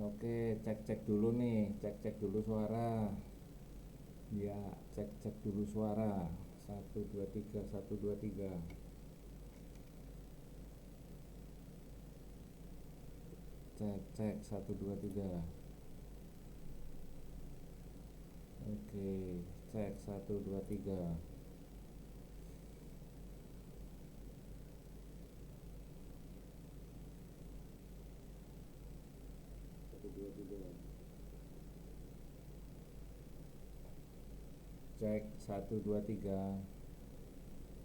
Oke, cek-cek dulu nih, cek-cek dulu suara. Ya, cek-cek dulu suara. Satu dua tiga, satu dua tiga. Cek, cek, satu dua tiga. Oke, cek satu dua tiga. Satu dua tiga. Cek satu dua tiga.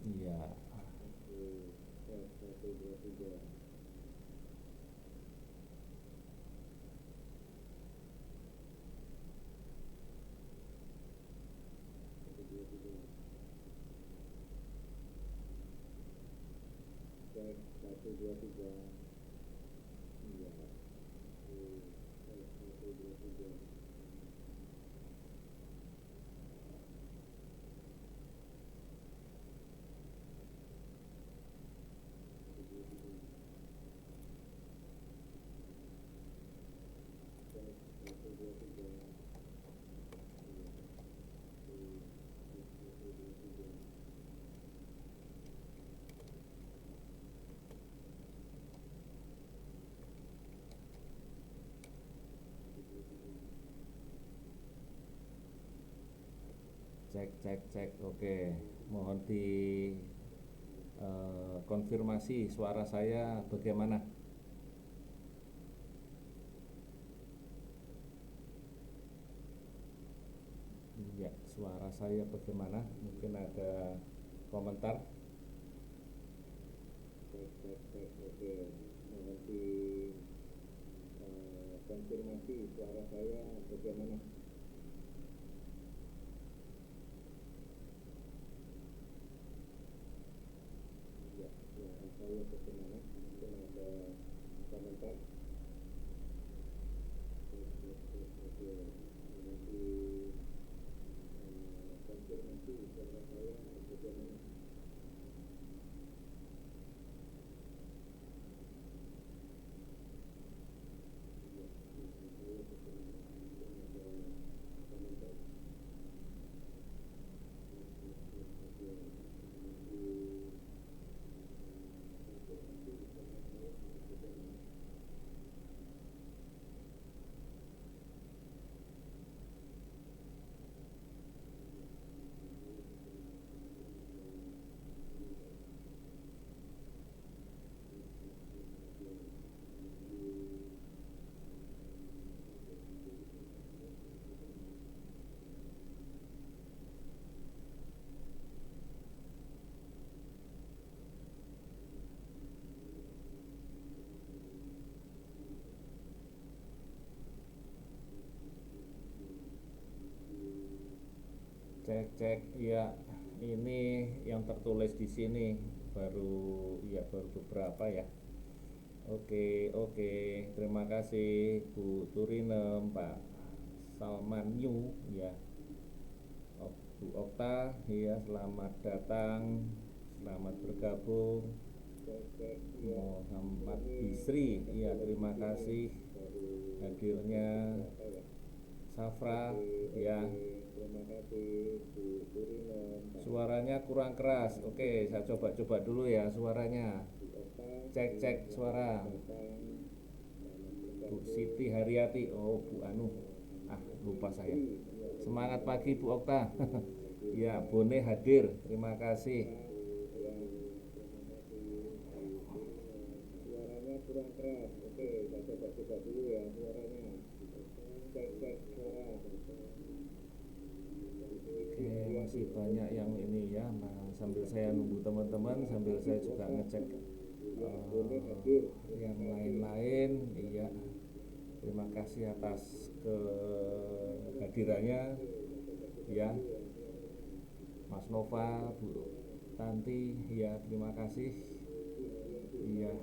Iya. Oke, cek satu dua tiga. Satu dua tiga. Cek satu dua tiga. Iya. Oke, cek satu dua tiga. Satu dua tiga. Cek satu dua tiga. Iya. Oke, cek satu dua tiga. Cek cek cek. Oke, mohon di konfirmasi suara saya bagaimana. Ya, suara saya bagaimana, mungkin ada komentar. Cek cek cek. Oke, mohon di konfirmasi suara saya bagaimana. Ya, suara saya bagaimana, mungkin ada komentar. Cek cek cek. Oke, mohon di konfirmasi suara saya bagaimana. Ya, suara saya bagaimana, mungkin ada komentar. Cek cek. Ya, ini yang tertulis di sini baru, ya baru beberapa ya. Oke, oke, terima kasih Bu Turinem, Pak Salmanyu, ya. Bu Okta, ya, selamat datang, selamat bergabung. Muhammad Bisri, ya, terima kasih hadirnya. Safra, ya. Terima kasih Bu Turinem. Suaranya kurang keras. Oke, saya coba dulu ya suaranya. Cek cek suara. Bu Siti Haryati. Oh, Bu Anu. Ah, lupa saya. Semangat pagi Bu Okta. Ya, Bone hadir. Terima kasih. Suaranya kurang keras. Oke, saya coba dulu ya suaranya. Cek cek suara. Oke, masih banyak yang ini ya. Nah, sambil saya nunggu teman-teman, sambil saya juga ngecek yang lain-lain. Iya, terima kasih atas kehadirannya, ya. Mas Nova, Bu Tanti, ya, terima kasih. Iya,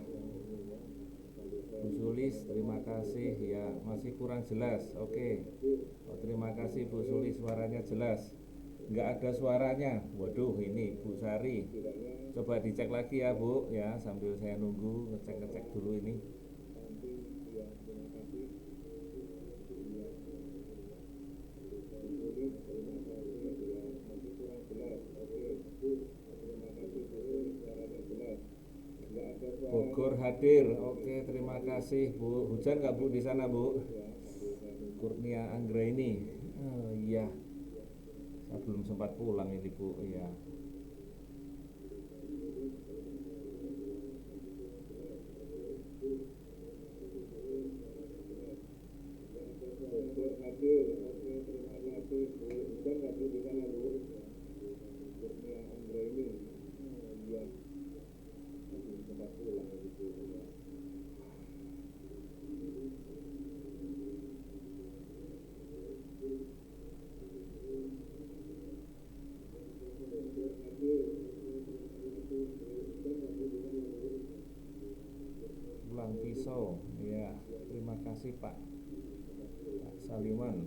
Bu Sulis, terima kasih. Ya, masih kurang jelas. Oke. Oh, terima kasih Bu Sulis, suaranya jelas. Nggak ada suaranya. Waduh, ini Bu Sari. Coba dicek lagi ya Bu, ya, sambil saya nunggu ngecek-ngecek dulu ini. Bogor hadir. Oke, terima kasih Bu. Hujan nggak Bu di sana Bu? Kurnia Anggraini. Oh iya, saya belum sempat pulang ini Bu. Iya. Bogor hadir. Oke, terima kasih Bu. Hujan nggak Bu di sana Bu? Kurnia Anggraini. Oh iya, saya belum sempat pulang ini Bu. Iya. Pulang pisau, ya. Terima kasih Pak Saliman.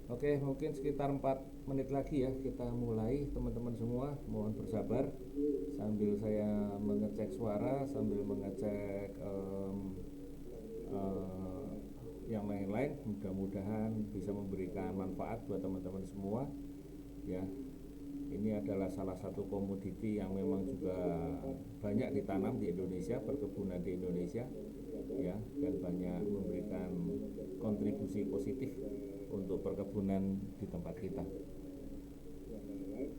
Oke, mungkin sekitar 4 menit lagi ya kita mulai, teman-teman semua. Mohon bersabar sambil saya mengecek suara, sambil mengecek yang lain-lain. Mudah-mudahan bisa memberikan manfaat buat teman-teman semua ya. Ini adalah salah satu komoditi yang memang juga banyak ditanam di Indonesia, perkebunan di Indonesia ya, dan banyak memberikan kontribusi positif untuk perkebunan di tempat kita. Mudah-mudahan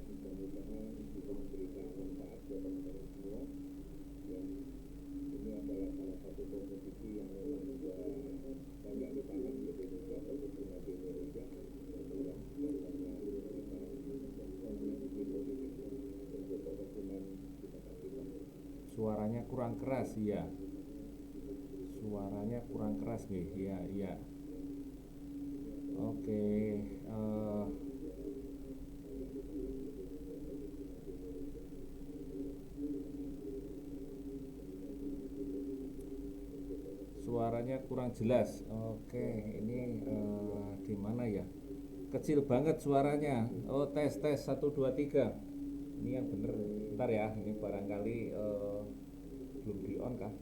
bisa memberikan manfaat buat teman-teman semua ya. Ini adalah salah satu komoditi yang memang juga banyak ditanam di Indonesia, perkebunan di Indonesia ya, dan banyak memberikan kontribusi positif untuk perkebunan di tempat kita. Suaranya kurang keras ya. Suaranya kurang keras nih, ya, iya. Oke, suaranya kurang jelas. Oke, ini di mana ya? Kecil banget suaranya. Oh, tes 1 2 3. Ini yang bener. Bentar ya, ini barangkali belum di on kah?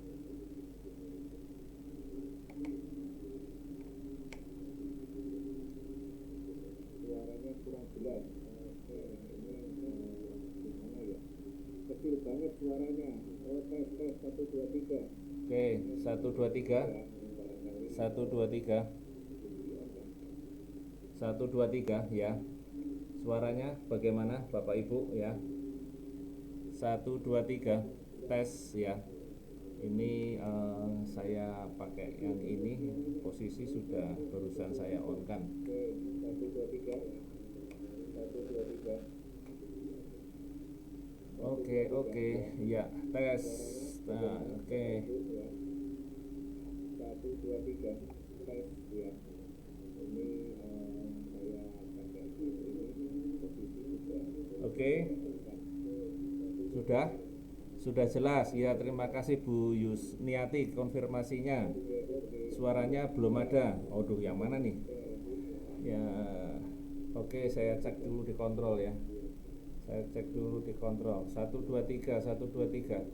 Suaranya kurang jelas. Oke, ini di mana ya? Kecil banget suaranya. Oh, tes 1 2 3. Oke, 1 2 3. 1 2 3. 1 2 3 ya. Suaranya bagaimana Bapak Ibu ya? 1 2 3 tes ya. Ini saya pakai yang ini, posisi sudah barusan saya on kan. Oke, 1 2 3. 1 2 3. Oke, ya, tes. Nah, oke. 1 2 3 tes ya. Ini saya pakai ini posisi sudah. Oke. Sudah jelas ya. Terima kasih Bu Yusniati konfirmasinya. Suaranya belum ada. Aduh, yang mana nih ya? Oke, saya cek dulu di kontrol ya. Saya cek dulu di kontrol. 1 2 3. 1 2 3.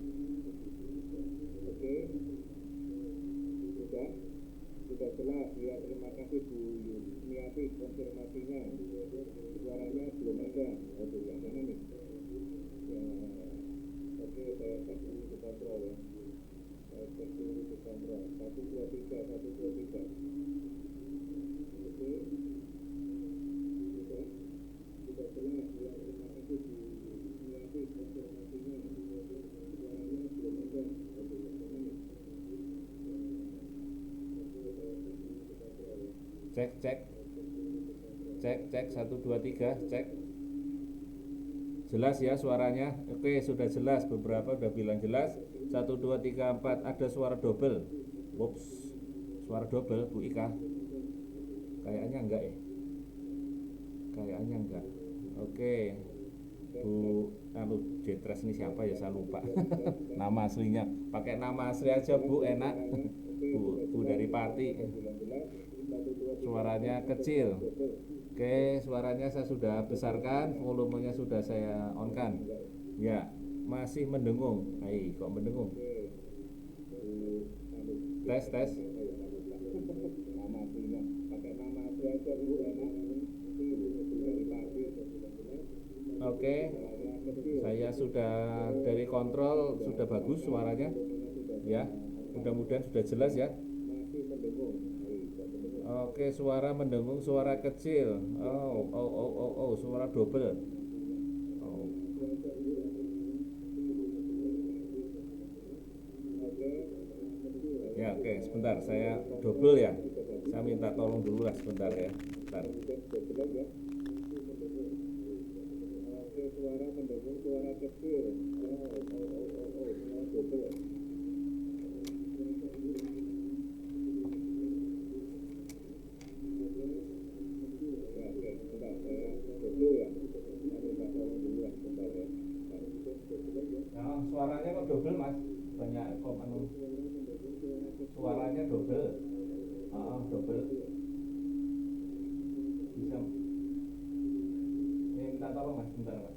Oke, sudah jelas ya. Terima kasih Bu Yusniati konfirmasinya. Suaranya belum ada. Aduh, yang mana nih ya? Oke, saya cek dulu di kontrol ya. Saya cek dulu di kontrol. 1 2 3. 1 2 3. Oke, sudah jelas ya. Terima kasih Bu Yusniati konfirmasinya. Suaranya belum ada. Aduh, yang mana nih? Cek 1 2 3. Cek jelas ya suaranya. Oke, sudah jelas. Beberapa udah bilang jelas. 1 2 3 4. Ada suara double. Ups, suara double Bu Ika. Kayaknya enggak ya. Kayaknya enggak. Oke, Bu Jetres ini siapa ya, saya lupa nama aslinya. Pakai nama asli aja Bu, enak. Bu dari Pati. Suaranya kecil. Oke, suaranya saya sudah besarkan, volumenya sudah saya on kan. Ya. Masih mendengung. Hai, kok mendengung? Tes, tes. Oke, saya sudah dari kontrol, sudah bagus suaranya, ya. Mudah-mudahan sudah jelas ya. Oke, suara mendengung, suara kecil. Oh, suara double. Oh. Ya, oke, sebentar, saya double ya. Saya minta tolong dulu lah sebentar ya. Sebentar. Suara mendengung, suara kecil. Double. Nah, suaranya kok double mas, banyak kok anu, suaranya double, double, bisa, ini minta tolong mas, bentar mas.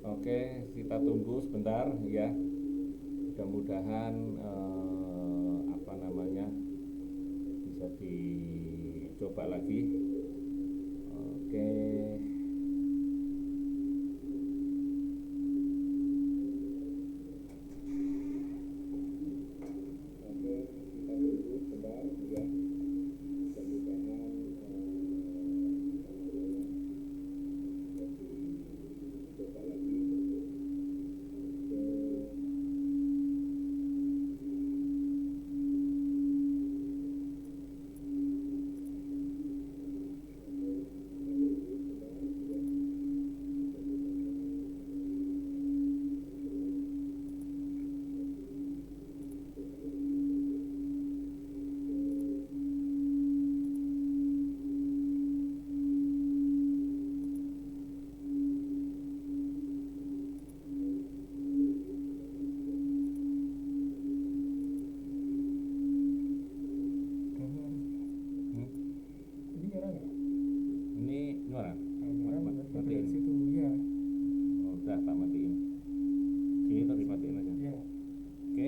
Oke, kita tunggu sebentar ya. Mudah-mudahan apa namanya bisa dicoba lagi. Oke. Ini nyala. Matiin. Situ ya. Oh, udah tak matiin. Sini tuh dimatiin aja. Ya. Oke.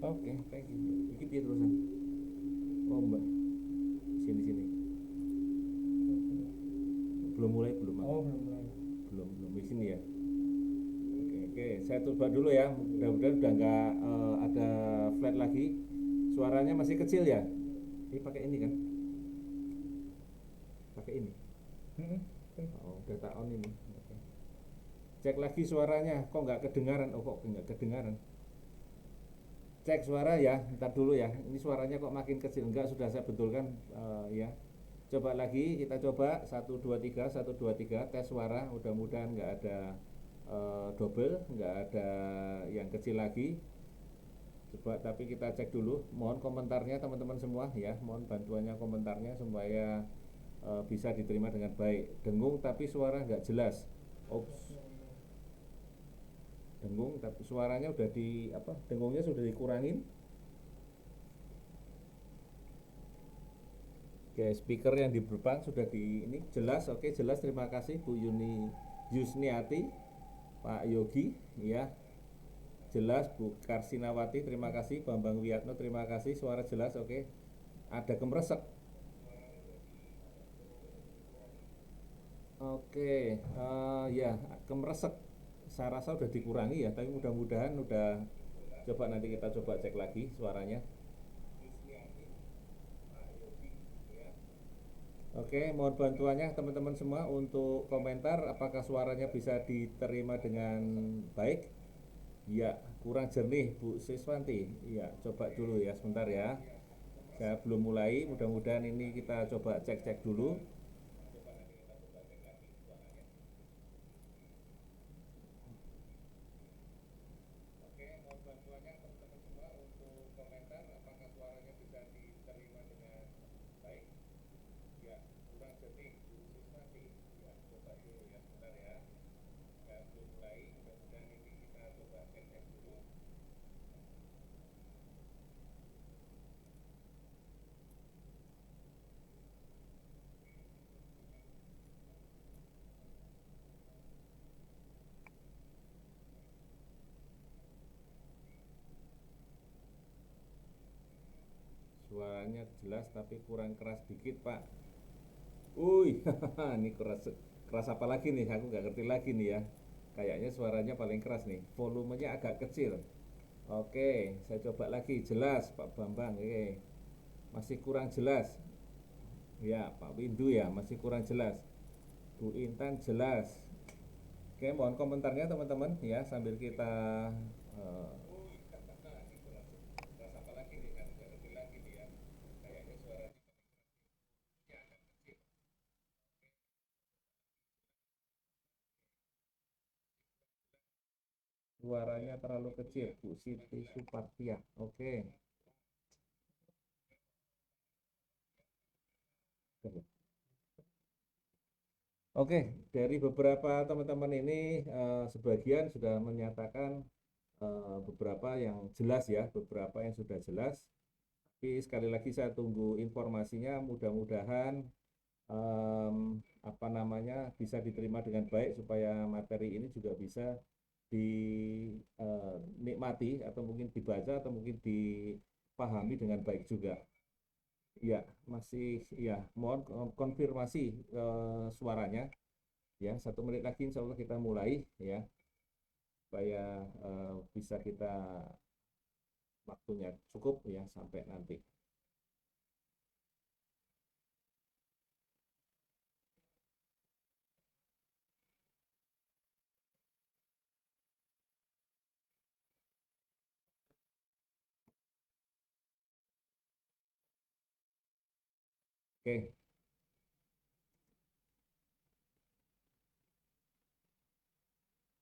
Oke, thank you. Dikit ya terusan. Oh mbak, sini. Belum mulai belum? Oh, belum mulai. Belum di sini ya. Oke, saya coba dulu ya. Mudah-mudahan udah nggak ada flat lagi. Suaranya masih kecil ya. Ini pakai ini kan? Pakai ini. Oh, udah tak on ini. Oke. Cek lagi suaranya. Kok nggak kedengaran? Oh, kok nggak kedengaran? Cek suara ya. Ntar dulu ya. Ini suaranya kok makin kecil? Enggak, sudah saya betulkan ya. Coba lagi, kita coba 1 2 3 1 2 3 tes suara. Mudah-mudahan nggak ada double, nggak ada yang kecil lagi. Coba, tapi kita cek dulu. Mohon komentarnya teman-teman semua ya. Mohon bantuannya komentarnya supaya bisa diterima dengan baik. Dengung tapi suara nggak jelas. Ops. Dengung tapi suaranya udah dengungnya sudah dikurangin. Oke, speaker yang di depan sudah ini jelas. Oke, jelas. Terima kasih Bu Yusniati, Pak Yogi ya. Jelas. Bu Karsinawati, terima kasih. Bambang Wiyatno, terima kasih. Suara jelas. Oke. Ada kemeresek. Oke, ya kemeresek. Saya rasa udah dikurangi ya, tapi mudah-mudahan udah. Coba nanti kita coba cek lagi suaranya. Oke, mohon bantuannya teman-teman semua untuk komentar apakah suaranya bisa diterima dengan baik. Ya, kurang jernih Bu Siswanti. Ya, coba dulu ya sebentar ya. Saya belum mulai, mudah-mudahan ini kita coba cek-cek dulu. Oke, mohon bantuannya teman-teman semua untuk komentar apakah suaranya bisa diterima dengan baik. Suaranya jelas tapi kurang keras dikit, Pak. Wih, ini keras keras apa lagi nih? Aku nggak ngerti lagi nih ya. Kayaknya suaranya paling keras nih. Volumenya agak kecil. Oke, saya coba lagi. Jelas, Pak Bambang. Oke, masih kurang jelas. Ya, Pak Windu ya, masih kurang jelas. Bu Intan jelas. Oke, mohon komentarnya teman-teman ya sambil kita eh, suaranya terlalu kecil. Bu Siti Supartia. Oke. Oke, dari beberapa teman-teman ini sebagian sudah menyatakan beberapa yang jelas ya, beberapa yang sudah jelas. Tapi sekali lagi saya tunggu informasinya, mudah-mudahan apa namanya bisa diterima dengan baik supaya materi ini juga bisa dinikmati atau mungkin dibaca atau mungkin dipahami dengan baik juga. Ya, masih ya, mohon konfirmasi suaranya. Ya, 1 menit lagi insya Allah kita mulai ya, supaya bisa kita waktunya cukup ya sampai nanti. Oke,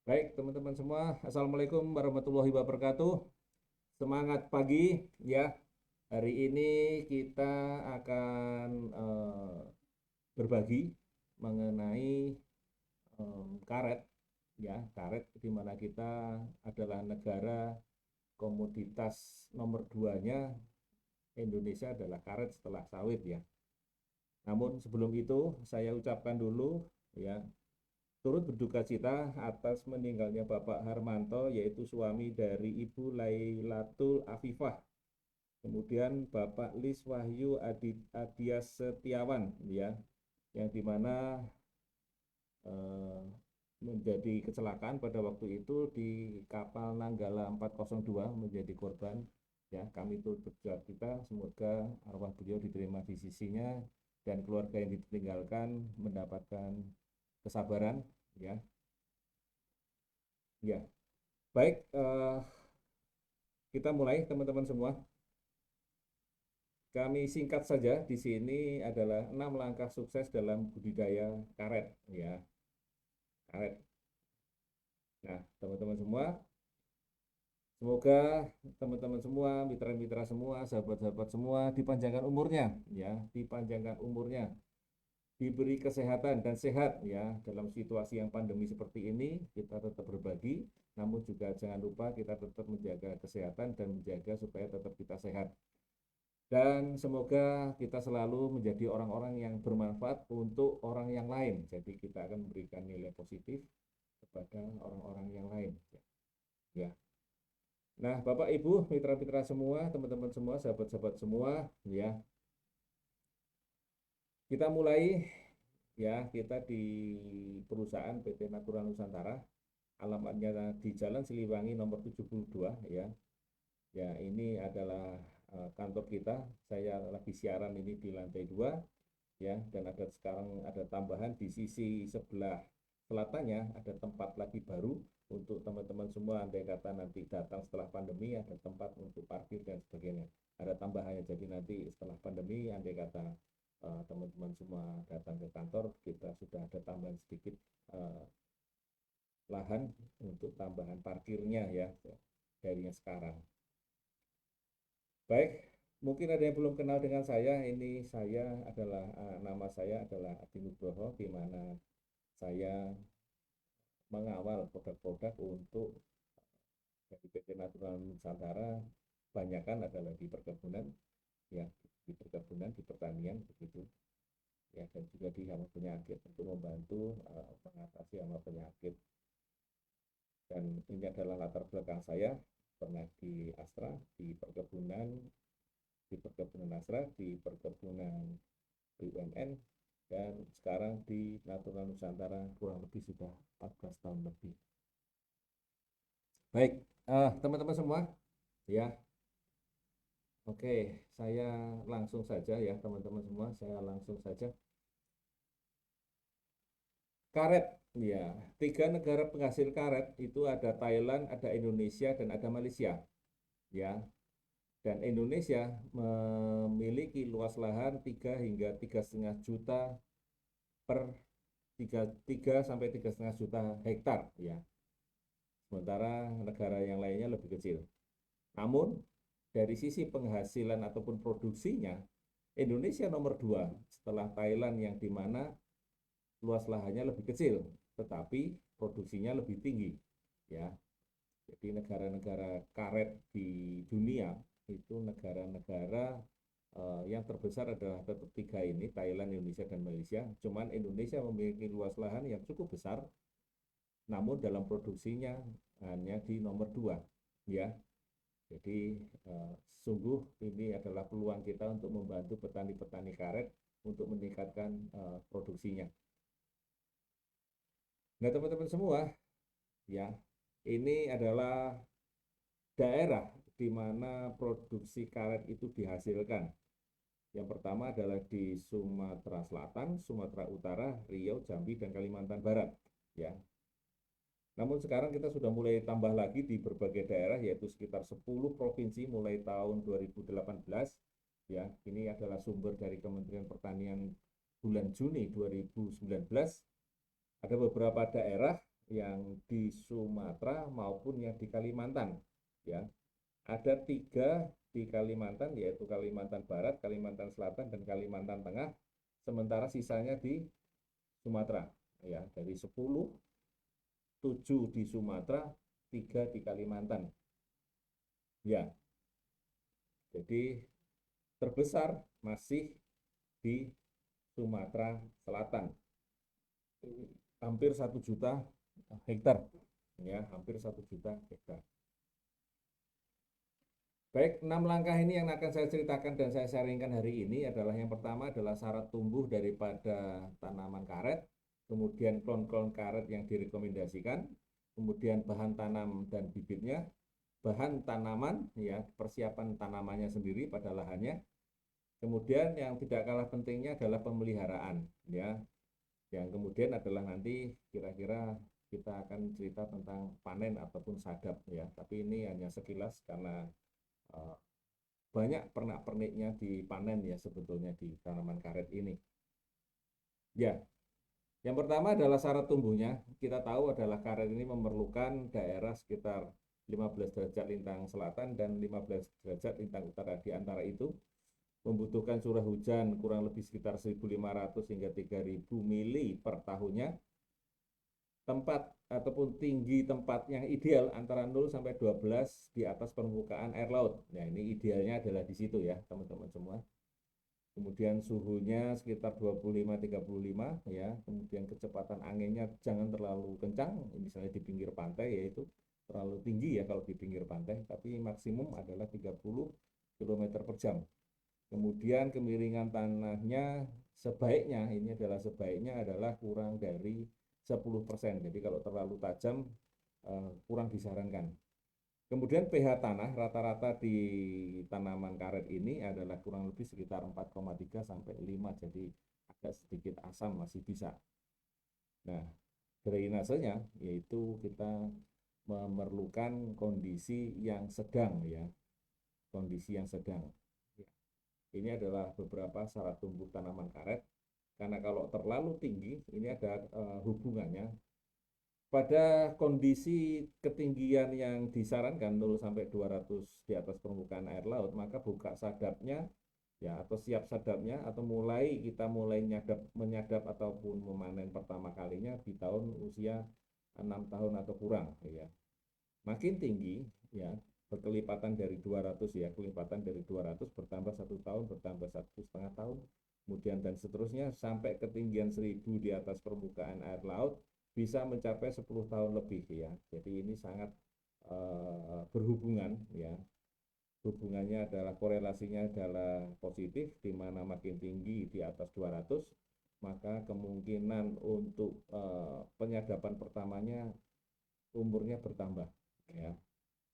baik teman-teman semua, Assalamualaikum warahmatullahi wabarakatuh. Semangat pagi ya. Hari ini kita akan berbagi mengenai karet ya, karet di mana kita adalah negara komoditas nomor 2-nya. Indonesia adalah karet setelah sawit ya. Namun sebelum itu saya ucapkan dulu ya, turut berduka cita atas meninggalnya Bapak Harmanto, yaitu suami dari Ibu Lailatul Afifah. Kemudian Bapak Lis Wahyu Adias Setiawan ya, yang dimana eh, menjadi kecelakaan pada waktu itu di kapal Nanggala 402 menjadi korban ya. Kami turut berduka cita, semoga arwah beliau diterima di sisinya dan keluarga yang ditinggalkan mendapatkan kesabaran ya. Ya, baik, kita mulai teman-teman semua. Kami singkat saja, di sini adalah 6 langkah sukses dalam budidaya karet ya, karet. Nah, teman-teman semua, semoga teman-teman semua, mitra-mitra semua, sahabat-sahabat semua dipanjangkan umurnya ya, dipanjangkan umurnya, diberi kesehatan dan sehat ya. Dalam situasi yang pandemi seperti ini kita tetap berbagi, namun juga jangan lupa kita tetap menjaga kesehatan dan menjaga supaya tetap kita sehat. Dan semoga kita selalu menjadi orang-orang yang bermanfaat untuk orang yang lain. Jadi kita akan memberikan nilai positif kepada orang-orang yang lain ya. Nah, Bapak Ibu, mitra-mitra semua, teman-teman semua, sahabat-sahabat semua ya. Kita mulai ya, kita di perusahaan PT Natura Nusantara, alamatnya di Jalan Siliwangi nomor 72 ya. Ya, ini adalah kantor kita. Saya lagi siaran ini di lantai 2 ya, dan ada sekarang ada tambahan di sisi sebelah selatannya ada tempat lagi baru untuk teman-teman semua, andai kata nanti datang setelah pandemi ada tempat untuk parkir dan sebagainya, ada tambahannya. Jadi nanti setelah pandemi andai kata teman-teman semua datang ke kantor, kita sudah ada tambahan sedikit lahan untuk tambahan parkirnya ya, dari yang sekarang. Baik, mungkin ada yang belum kenal dengan saya. Ini saya adalah nama saya adalah Adi Nugroho, di mana saya mengawal produk-produk untuk dari PT Natural Nusantara, banyakkan adalah di perkebunan, ya, di perkebunan, di pertanian begitu, ya, dan juga di hama penyakit untuk membantu mengatasi hama penyakit. Dan ini adalah latar belakang saya, pernah di Astra, di perkebunan Astra, di perkebunan BUMN, dan sekarang di Natural Nusantara kurang lebih sudah 14 tahun lebih. Baik, teman-teman semua, ya, oke, saya langsung saja ya teman-teman semua, saya langsung saja. Karet, ya, 3 negara penghasil karet itu ada Thailand, ada Indonesia, dan ada Malaysia, ya. Dan Indonesia memiliki luas lahan 3 hingga 3,5 juta per 3 sampai 3,5 juta hektar, ya. Sementara negara yang lainnya lebih kecil. Namun dari sisi penghasilan ataupun produksinya, Indonesia nomor 2 setelah Thailand, yang dimana luas lahannya lebih kecil, tetapi produksinya lebih tinggi, ya. Jadi negara-negara karet di dunia itu negara-negara yang terbesar adalah tetap 3 ini, Thailand, Indonesia, dan Malaysia. Cuman Indonesia memiliki luas lahan yang cukup besar, namun dalam produksinya hanya di nomor 2, ya. Jadi sungguh ini adalah peluang kita untuk membantu petani-petani karet untuk meningkatkan produksinya. Nah, teman-teman semua, ya, ini adalah daerah di mana produksi karet itu dihasilkan. Yang pertama adalah di Sumatera Selatan, Sumatera Utara, Riau, Jambi, dan Kalimantan Barat, ya. Namun sekarang kita sudah mulai tambah lagi di berbagai daerah, yaitu sekitar 10 provinsi mulai tahun 2018, ya. Ini adalah sumber dari Kementerian Pertanian bulan Juni 2019. Ada beberapa daerah yang di Sumatera maupun yang di Kalimantan, ya. Ada 3 di Kalimantan, yaitu Kalimantan Barat, Kalimantan Selatan, dan Kalimantan Tengah. Sementara sisanya di Sumatera, ya. Dari 10, 7 di Sumatera, 3 di Kalimantan, ya. Jadi terbesar masih di Sumatera Selatan, hampir 1 juta hektar, ya, hampir 1 juta hektar. Baik, 6 langkah ini yang akan saya ceritakan dan saya sharingkan hari ini adalah yang pertama adalah syarat tumbuh daripada tanaman karet, kemudian klon-klon karet yang direkomendasikan, kemudian bahan tanam dan bibitnya, bahan tanaman, ya, persiapan tanamannya sendiri pada lahannya, kemudian yang tidak kalah pentingnya adalah pemeliharaan, ya, yang kemudian adalah nanti kira-kira kita akan cerita tentang panen ataupun sadap, ya, tapi ini hanya sekilas karena banyak pernak-perniknya dipanen, ya, sebetulnya di tanaman karet ini. Ya, yang pertama adalah syarat tumbuhnya. Kita tahu adalah karet ini memerlukan daerah sekitar 15 derajat lintang selatan dan 15 derajat lintang utara. Di antara itu membutuhkan curah hujan kurang lebih sekitar 1.500 hingga 3.000 mili per tahunnya. Tempat ataupun tinggi tempat yang ideal antara 0 sampai 12 di atas permukaan air laut. Nah, ini idealnya adalah di situ, ya, teman-teman semua. Kemudian suhunya sekitar 25-35, ya. Kemudian kecepatan anginnya jangan terlalu kencang, misalnya di pinggir pantai, yaitu terlalu tinggi ya kalau di pinggir pantai, tapi maksimum adalah 30 km per jam. Kemudian kemiringan tanahnya sebaiknya, ini adalah sebaiknya adalah kurang dari 10%. Jadi kalau terlalu tajam kurang disarankan. Kemudian pH tanah rata-rata di tanaman karet ini adalah kurang lebih sekitar 4,3 sampai 5, jadi agak sedikit asam masih bisa. Nah, drainasenya yaitu kita memerlukan kondisi yang sedang, ya. Kondisi yang sedang. Ini adalah beberapa syarat tumbuh tanaman karet. Karena kalau terlalu tinggi, ini ada hubungannya pada kondisi ketinggian yang disarankan 0 sampai 200 di atas permukaan air laut, maka buka sadapnya, ya, atau siap sadapnya, atau kita mulai menyadap ataupun memanen pertama kalinya di tahun usia tahun atau kurang ya. Makin tinggi ya, berkelipatan dari 200 ya, kelipatan dari 200 bertambah 1 tahun, bertambah 1,5 tahun, kemudian dan seterusnya sampai ketinggian 1000 di atas permukaan air laut bisa mencapai 10 tahun lebih ya. Jadi ini sangat berhubungan ya. Hubungannya adalah korelasinya adalah positif, di mana makin tinggi di atas 200 maka kemungkinan untuk penyadapan pertamanya umurnya bertambah ya.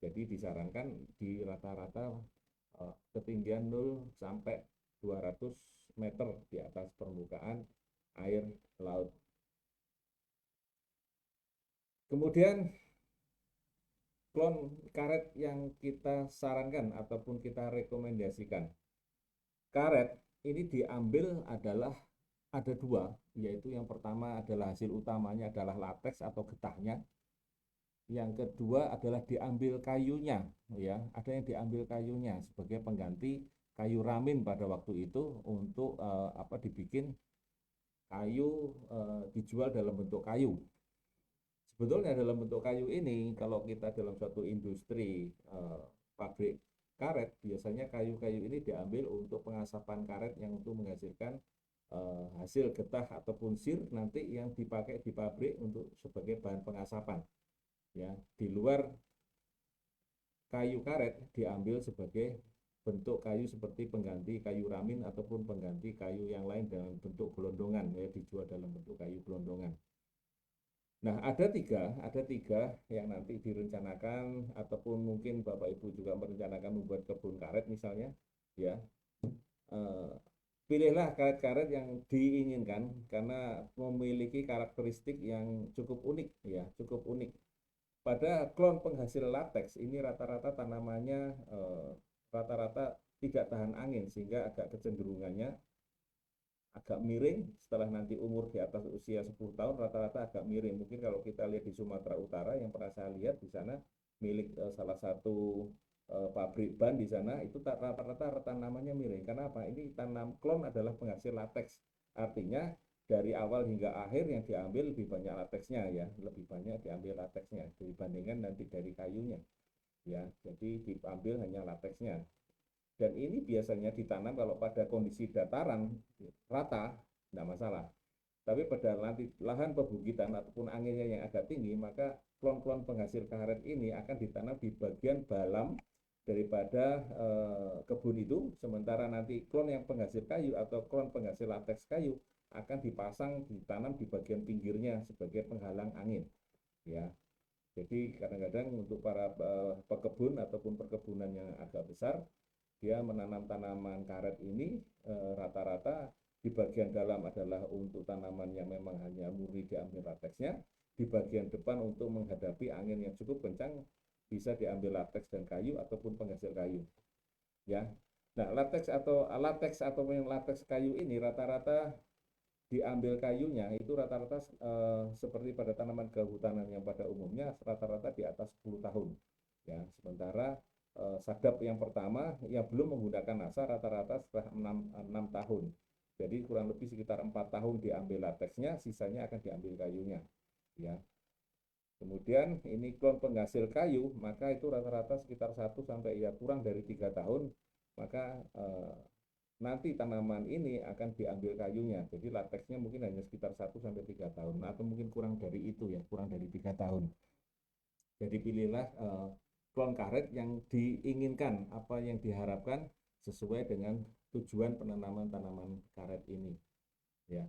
Jadi disarankan di rata-rata ketinggian 0 sampai 200 meter di atas permukaan air laut. Kemudian klon karet yang kita sarankan ataupun kita rekomendasikan. Karet ini diambil adalah ada dua, yaitu yang pertama adalah hasil utamanya adalah lateks atau getahnya. Yang kedua adalah diambil kayunya, ya, ada yang diambil kayunya sebagai pengganti kayu ramin pada waktu itu untuk dibikin kayu, dijual dalam bentuk kayu. Sebetulnya dalam bentuk kayu ini, kalau kita dalam suatu industri pabrik karet, biasanya kayu-kayu ini diambil untuk pengasapan karet yang untuk menghasilkan hasil getah ataupun sir nanti yang dipakai di pabrik untuk sebagai bahan pengasapan. Ya, di luar kayu karet diambil sebagai bentuk kayu seperti pengganti kayu ramin ataupun pengganti kayu yang lain dalam bentuk gelondongan, ya, dijual dalam bentuk kayu gelondongan. Nah, ada tiga yang nanti direncanakan ataupun mungkin Bapak Ibu juga merencanakan membuat kebun karet misalnya, ya. Pilihlah karet-karet yang diinginkan karena memiliki karakteristik yang cukup unik, ya, cukup unik. Pada klon penghasil lateks ini rata-rata tanamannya rata-rata tidak tahan angin sehingga agak kecenderungannya agak miring. Setelah nanti umur di atas usia 10 tahun rata-rata agak miring. Mungkin kalau kita lihat di Sumatera Utara yang pernah saya lihat di sana milik salah satu pabrik ban di sana itu rata-rata tanamannya miring. Karena apa? Ini tanam klon adalah penghasil lateks. Artinya dari awal hingga akhir yang diambil lebih banyak lateksnya ya, lebih banyak diambil lateksnya dibandingkan nanti dari kayunya. Ya, jadi diambil hanya lateksnya. Dan ini biasanya ditanam kalau pada kondisi dataran rata, tidak masalah. Tapi pada lahan pebukitan ataupun anginnya yang agak tinggi, maka klon-klon penghasil karet ini akan ditanam di bagian balam daripada kebun itu, sementara nanti klon yang penghasil kayu atau klon penghasil lateks kayu akan dipasang, ditanam di bagian pinggirnya sebagai penghalang angin. Ya, jadi kadang-kadang untuk para pekebun ataupun perkebunan yang agak besar, dia menanam tanaman karet ini rata-rata di bagian dalam adalah untuk tanaman yang memang hanya murni diambil lateksnya, di bagian depan untuk menghadapi angin yang cukup kencang bisa diambil lateks dan kayu ataupun penghasil kayu. Ya, nah lateks atau yang lateks kayu ini rata-rata diambil kayunya itu rata-rata seperti pada tanaman kehutanan yang pada umumnya rata-rata di atas 10 tahun. Ya, sementara sadap yang pertama yang belum menggunakan nasa rata-rata setelah 6 tahun. Jadi kurang lebih sekitar 4 tahun diambil lateksnya, sisanya akan diambil kayunya. Ya. Kemudian ini klon penghasil kayu, maka itu rata-rata sekitar 1 sampai ya kurang dari 3 tahun, maka nanti tanaman ini akan diambil kayunya. Jadi lateksnya mungkin hanya sekitar 1 sampai 3 tahun atau mungkin kurang dari itu ya, kurang dari 3 tahun. Jadi pilihlah klon karet yang diinginkan, apa yang diharapkan sesuai dengan tujuan penanaman tanaman karet ini. Ya.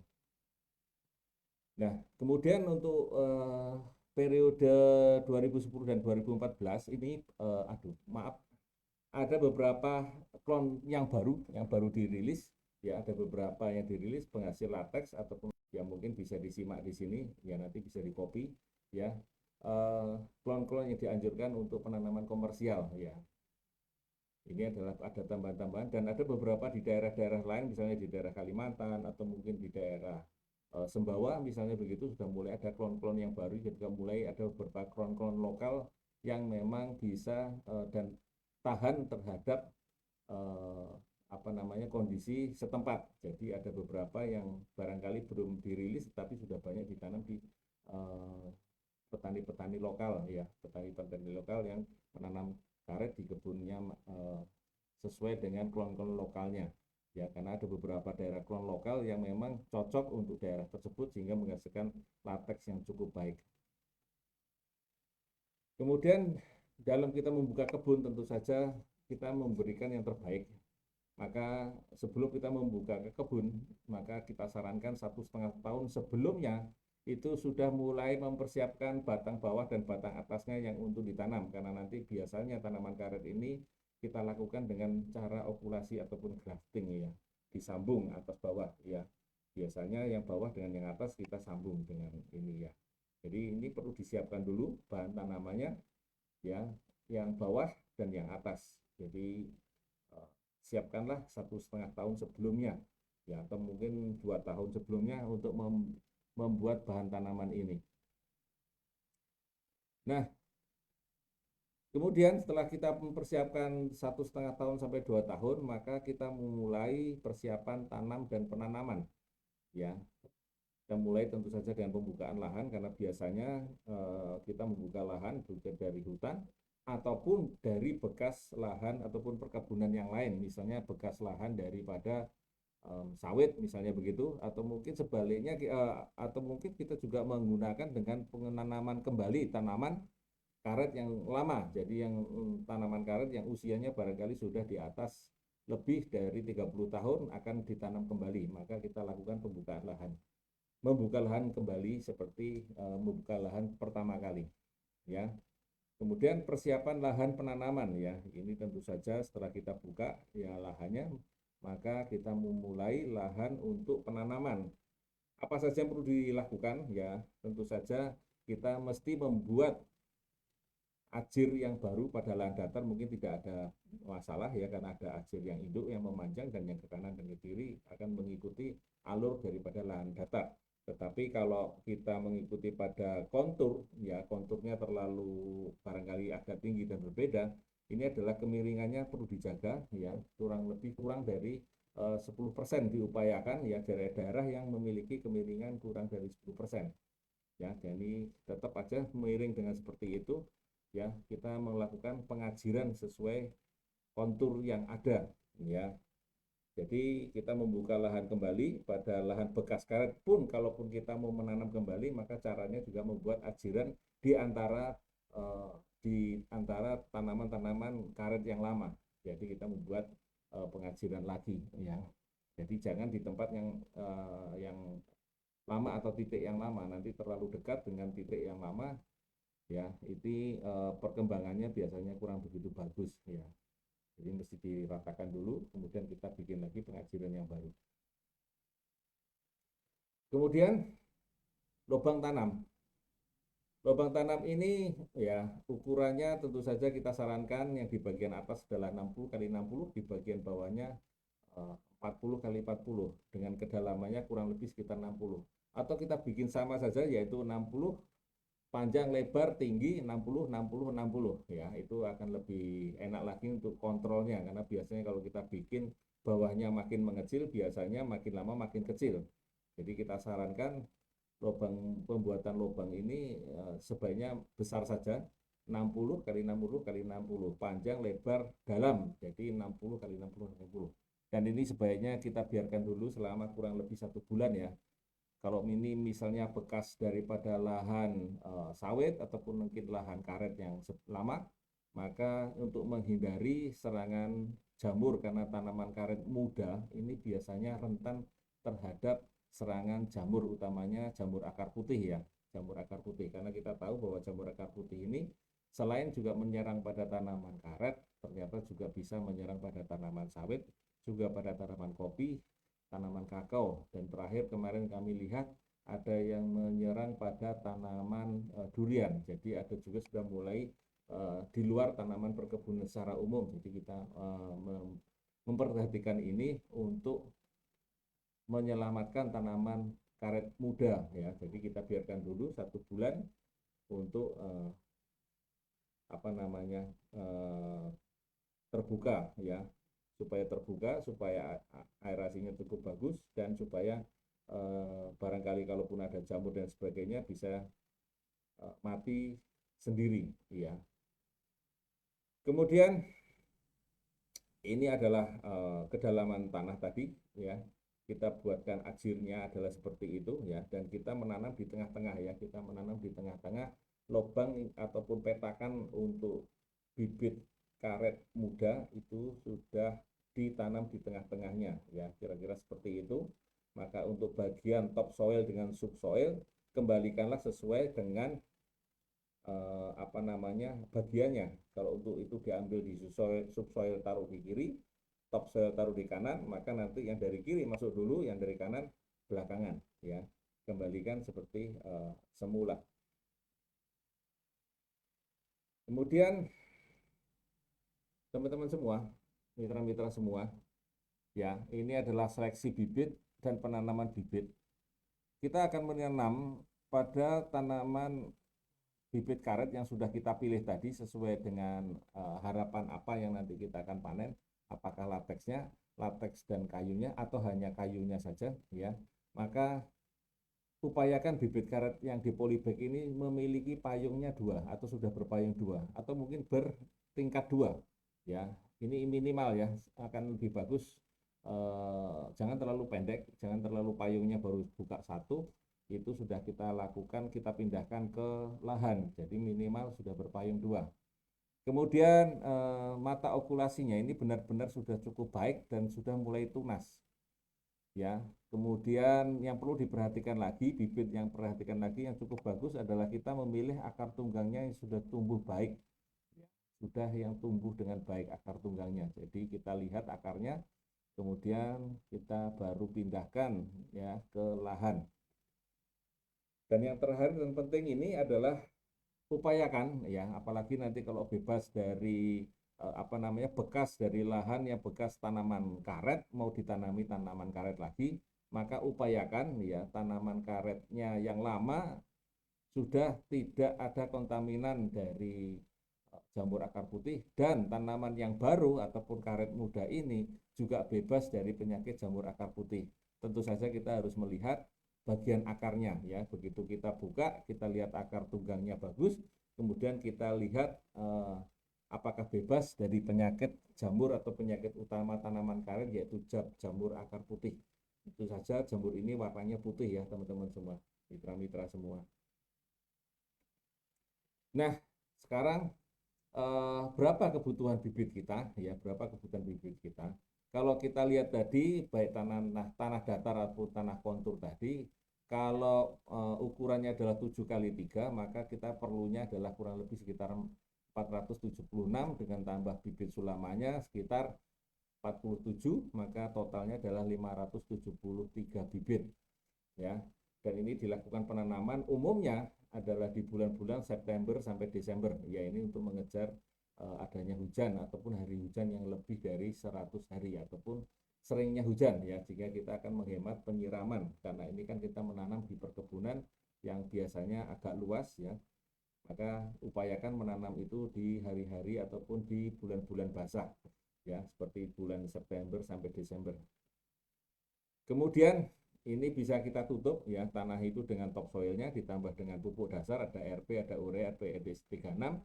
Nah, kemudian untuk periode 2010 dan 2014 ini, ada beberapa klon yang baru dirilis. Ya, ada beberapa yang dirilis penghasil lateks ataupun yang mungkin bisa disimak di sini, ya nanti bisa di copy, ya. Klon-klon yang dianjurkan untuk penanaman komersial ya. Ini adalah ada tambahan-tambahan dan ada beberapa di daerah-daerah lain, misalnya di daerah Kalimantan atau mungkin di daerah Sembawa misalnya begitu sudah mulai ada klon-klon yang baru, juga mulai ada beberapa klon-klon lokal yang memang bisa dan tahan terhadap kondisi setempat. Jadi ada beberapa yang barangkali belum dirilis tapi sudah banyak ditanam di petani-petani lokal ya, petani-petani lokal yang menanam karet di kebunnya sesuai dengan klon-klon lokalnya ya, karena ada beberapa daerah klon lokal yang memang cocok untuk daerah tersebut sehingga menghasilkan lateks yang cukup baik. Kemudian dalam kita membuka kebun tentu saja kita memberikan yang terbaik. Maka sebelum kita membuka kebun, maka kita sarankan 1,5 tahun sebelumnya itu sudah mulai mempersiapkan batang bawah dan batang atasnya yang untuk ditanam, karena nanti biasanya tanaman karet ini kita lakukan dengan cara okulasi ataupun grafting ya, disambung atas bawah ya. Biasanya yang bawah dengan yang atas kita sambung dengan ini ya. Jadi ini perlu disiapkan dulu bahan tanamannya ya, yang bawah dan yang atas. Jadi siapkanlah 1,5 tahun sebelumnya ya, atau mungkin 2 tahun sebelumnya untuk membuat bahan tanaman ini. Nah, kemudian setelah kita mempersiapkan 1,5 tahun sampai 2 tahun, maka kita memulai persiapan tanam dan penanaman ya. Kita mulai tentu saja dengan pembukaan lahan, karena biasanya kita membuka lahan juga dari hutan ataupun dari bekas lahan ataupun perkebunan yang lain, misalnya bekas lahan daripada sawit misalnya begitu, atau mungkin sebaliknya atau mungkin kita juga menggunakan dengan penanaman kembali tanaman karet yang lama. Jadi yang tanaman karet yang usianya barangkali sudah di atas lebih dari 30 tahun akan ditanam kembali, maka kita lakukan pembukaan lahan. Membuka lahan kembali seperti membuka lahan pertama kali ya. Kemudian persiapan lahan penanaman ya, ini tentu saja setelah kita buka ya lahannya, maka kita memulai lahan untuk penanaman. Apa saja yang perlu dilakukan ya, tentu saja kita mesti membuat ajir yang baru pada lahan datar, mungkin tidak ada masalah ya, karena ada ajir yang induk yang memanjang dan yang ke kanan dan ke kiri akan mengikuti alur daripada lahan datar. Tetapi kalau kita mengikuti pada kontur, ya konturnya terlalu barangkali agak tinggi dan berbeda, ini adalah kemiringannya perlu dijaga, ya kurang dari 10% diupayakan ya, daerah-daerah yang memiliki kemiringan kurang dari 10%. Ya, jadi tetap aja miring dengan seperti itu, ya kita melakukan pengajiran sesuai kontur yang ada, ya. Jadi kita membuka lahan kembali pada lahan bekas karet pun, kalaupun kita mau menanam kembali, maka caranya juga membuat ajiran di antara tanaman-tanaman karet yang lama. Jadi kita membuat pengajiran lagi ya. Jadi jangan di tempat yang lama atau titik yang lama, nanti terlalu dekat dengan titik yang lama ya, itu perkembangannya biasanya kurang begitu bagus ya. Jadi mesti diratakan dulu, kemudian kita bikin lagi pengajiran yang baru. Kemudian lubang tanam. Lubang tanam ini ya ukurannya tentu saja kita sarankan yang di bagian atas adalah 60 kali 60, di bagian bawahnya 40 kali 40 dengan kedalamannya kurang lebih sekitar 60. Atau kita bikin sama saja, yaitu 60 panjang lebar tinggi 60 60 60 ya, itu akan lebih enak lagi untuk kontrolnya, karena biasanya kalau kita bikin bawahnya makin mengecil, biasanya makin lama makin kecil. Jadi kita sarankan pembuatan lubang ini sebaiknya besar saja, 60 kali 60 kali 60 panjang lebar dalam, jadi 60 kali 60 60. Dan ini sebaiknya kita biarkan dulu selama kurang lebih 1 bulan ya. Kalau ini misalnya bekas daripada lahan sawit ataupun mungkin lahan karet yang lama, maka untuk menghindari serangan jamur, karena tanaman karet muda ini biasanya rentan terhadap serangan jamur, utamanya jamur akar putih ya, jamur akar putih. Karena kita tahu bahwa jamur akar putih ini selain juga menyerang pada tanaman karet, ternyata juga bisa menyerang pada tanaman sawit, juga pada tanaman kopi, tanaman kakao, dan terakhir kemarin kami lihat ada yang menyerang pada tanaman durian. Jadi ada juga sudah mulai di luar tanaman perkebunan secara umum. Jadi kita memperhatikan ini untuk menyelamatkan tanaman karet muda ya. Jadi kita biarkan dulu 1 bulan untuk terbuka ya, supaya aerasinya cukup bagus, dan supaya barangkali kalaupun ada jamur dan sebagainya bisa mati sendiri ya. Kemudian ini adalah kedalaman tanah tadi ya. Kita buatkan ajirnya adalah seperti itu ya, dan kita menanam di tengah-tengah ya. Kita menanam di tengah-tengah lubang ataupun petakan untuk bibit karet muda itu sudah ditanam di tengah-tengahnya ya, kira-kira seperti itu. Maka untuk bagian top soil dengan subsoil kembalikanlah sesuai dengan bagiannya. Kalau untuk itu diambil di subsoil taruh di kiri, topsoil taruh di kanan, maka nanti yang dari kiri masuk dulu, yang dari kanan belakangan ya. Kembalikan seperti semula. Kemudian teman-teman semua, mitra-mitra semua ya, ini adalah seleksi bibit dan penanaman bibit. Kita akan menanam pada tanaman bibit karet yang sudah kita pilih tadi sesuai dengan harapan apa yang nanti kita akan panen, apakah lateksnya, lateks dan kayunya, atau hanya kayunya saja ya. Maka upayakan bibit karet yang di polybag ini memiliki payungnya 2 atau sudah berpayung 2 atau mungkin bertingkat 2 ya. Ini minimal ya, akan lebih bagus. Jangan terlalu pendek, jangan terlalu payungnya baru buka 1, itu sudah kita lakukan, kita pindahkan ke lahan, jadi minimal sudah berpayung 2. Kemudian mata okulasinya ini benar-benar sudah cukup baik dan sudah mulai tunas ya. Kemudian yang perlu diperhatikan lagi, bibit yang perhatikan lagi yang cukup bagus adalah kita memilih akar tunggangnya yang sudah tumbuh baik, sudah yang tumbuh dengan baik akar tunggangnya. Jadi kita lihat akarnya, kemudian kita baru pindahkan ya ke lahan. Dan yang terakhir dan penting ini adalah upayakan ya, apalagi nanti kalau bebas dari bekas dari lahan yang bekas tanaman karet mau ditanami tanaman karet lagi, maka upayakan ya tanaman karetnya yang lama sudah tidak ada kontaminan dari jamur akar putih, dan tanaman yang baru ataupun karet muda ini juga bebas dari penyakit jamur akar putih. Tentu saja kita harus melihat bagian akarnya ya. Begitu kita buka, kita lihat akar tunggangnya bagus, kemudian kita lihat apakah bebas dari penyakit jamur atau penyakit utama tanaman karet, yaitu jamur akar putih. Itu saja, jamur ini warnanya putih ya teman-teman semua, mitra-mitra semua. Nah, sekarang berapa kebutuhan bibit kita ya, berapa kebutuhan bibit kita. Kalau kita lihat tadi baik tanah datar ataupun tanah kontur tadi, kalau ukurannya adalah 7x3, maka kita perlunya adalah kurang lebih sekitar 476 dengan tambah bibit sulamanya sekitar 47, maka totalnya adalah 573 bibit ya. Dan ini dilakukan penanaman umumnya adalah di bulan-bulan September sampai Desember ya, ini untuk mengejar adanya hujan ataupun hari hujan yang lebih dari 100 hari ataupun seringnya hujan ya, jika kita akan menghemat penyiraman, karena ini kan kita menanam di perkebunan yang biasanya agak luas ya. Maka upayakan menanam itu di hari-hari ataupun di bulan-bulan basah ya, seperti bulan September sampai Desember. Kemudian ini bisa kita tutup ya tanah itu dengan topsoilnya, ditambah dengan pupuk dasar, ada RP, ada urea, PEDS 36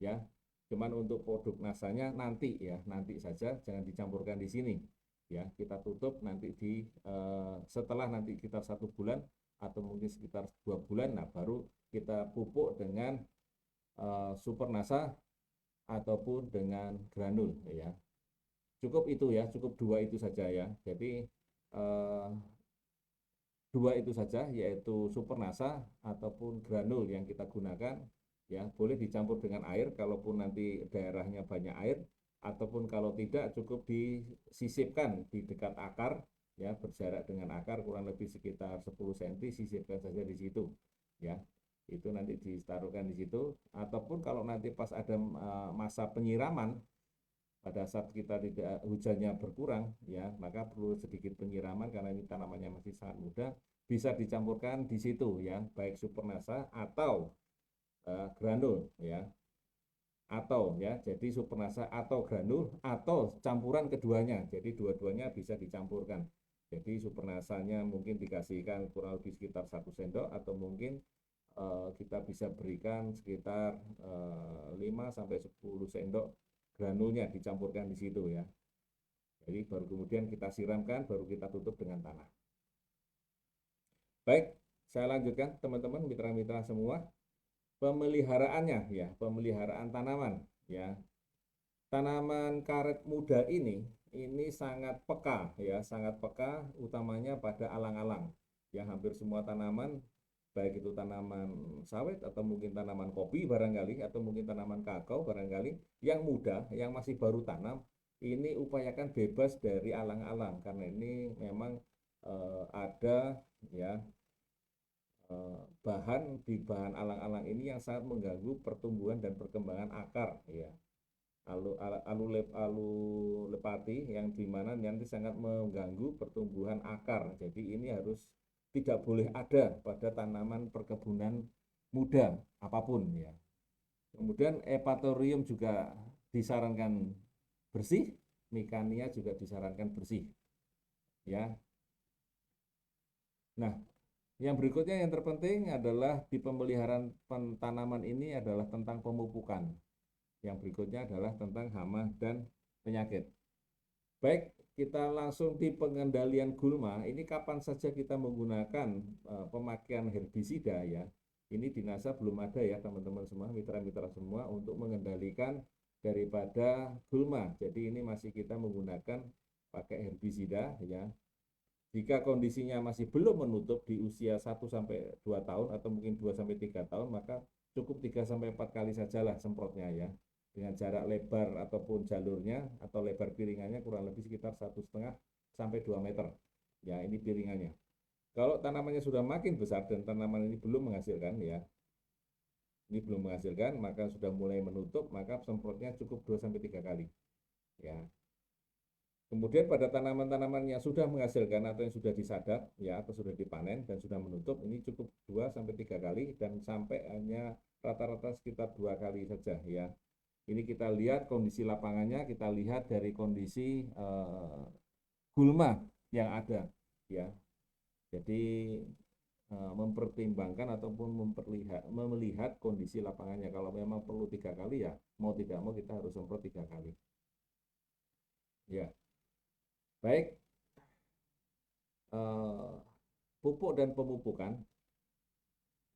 ya. Cuman untuk produk nasanya nanti ya, nanti saja, jangan dicampurkan di sini ya. Kita tutup nanti setelah nanti sekitar 1 bulan atau mungkin sekitar 2 bulan, nah baru kita pupuk dengan super nasa ataupun dengan granul ya. Cukup itu ya, cukup 2 itu saja ya. Jadi 2 itu saja, yaitu super nasa ataupun granul yang kita gunakan ya. Boleh dicampur dengan air kalaupun nanti daerahnya banyak air, ataupun kalau tidak cukup disisipkan di dekat akar ya, berjarak dengan akar kurang lebih sekitar 10 cm, sisipkan saja di situ ya. Itu nanti ditaruhkan di situ, ataupun kalau nanti pas ada masa penyiraman, pada saat kita tidak hujannya berkurang ya, maka perlu sedikit penyiraman karena ini tanamannya masih sangat muda, bisa dicampurkan di situ ya, baik super nasa atau granul ya, atau ya, jadi super nasa atau granul atau campuran keduanya, jadi dua-duanya bisa dicampurkan. Jadi super nasanya mungkin dikasihkan kurang lebih sekitar 1 sendok atau mungkin kita bisa berikan sekitar 5-10 sendok granulnya dicampurkan di situ ya. Jadi baru kemudian kita siramkan, baru kita tutup dengan tanah. Baik, saya lanjutkan teman-teman mitra-mitra semua. Pemeliharaannya ya, pemeliharaan tanaman ya. Tanaman karet muda ini sangat peka ya, sangat peka utamanya pada alang-alang. Ya, hampir semua tanaman baik itu tanaman sawit atau mungkin tanaman kopi barangkali atau mungkin tanaman kakao barangkali yang muda, yang masih baru tanam, ini upayakan bebas dari alang-alang karena ini memang ada ya bahan alang-alang ini yang sangat mengganggu pertumbuhan dan perkembangan akar ya. Alu lepati yang dimana nanti sangat mengganggu pertumbuhan akar. Jadi ini harus tidak boleh ada pada tanaman perkebunan muda apapun ya. Kemudian Epatorium juga disarankan bersih, Mikania juga disarankan bersih ya. Nah, yang berikutnya yang terpenting adalah di pemeliharaan tanaman ini adalah tentang pemupukan. Yang berikutnya adalah tentang hama dan penyakit. Baik, kita langsung di pengendalian gulma. Ini kapan saja kita menggunakan pemakaian herbisida ya. Ini di NASA belum ada ya teman-teman semua, mitra-mitra semua untuk mengendalikan daripada gulma. Jadi ini masih kita menggunakan pakai herbisida ya. Jika kondisinya masih belum menutup di usia 1-2 tahun atau mungkin 2-3 tahun, maka cukup 3-4 kali sajalah semprotnya ya. Dengan jarak lebar ataupun jalurnya atau lebar piringannya kurang lebih sekitar 1,5-2 meter. Ya, ini piringannya. Kalau tanamannya sudah makin besar dan tanaman ini belum menghasilkan ya, ini belum menghasilkan, maka sudah mulai menutup, maka semprotnya cukup 2-3 kali. Ya, kemudian pada tanaman-tanaman yang sudah menghasilkan atau yang sudah disadap ya atau sudah dipanen dan sudah menutup ini cukup 2-3 kali dan sampai hanya rata-rata sekitar 2 kali saja ya. Ini kita lihat kondisi lapangannya, kita lihat dari kondisi gulma yang ada ya. Jadi mempertimbangkan ataupun melihat kondisi lapangannya. Kalau memang perlu 3 kali ya mau tidak mau kita harus semprot 3 kali. Ya. Baik, pupuk dan pemupukan.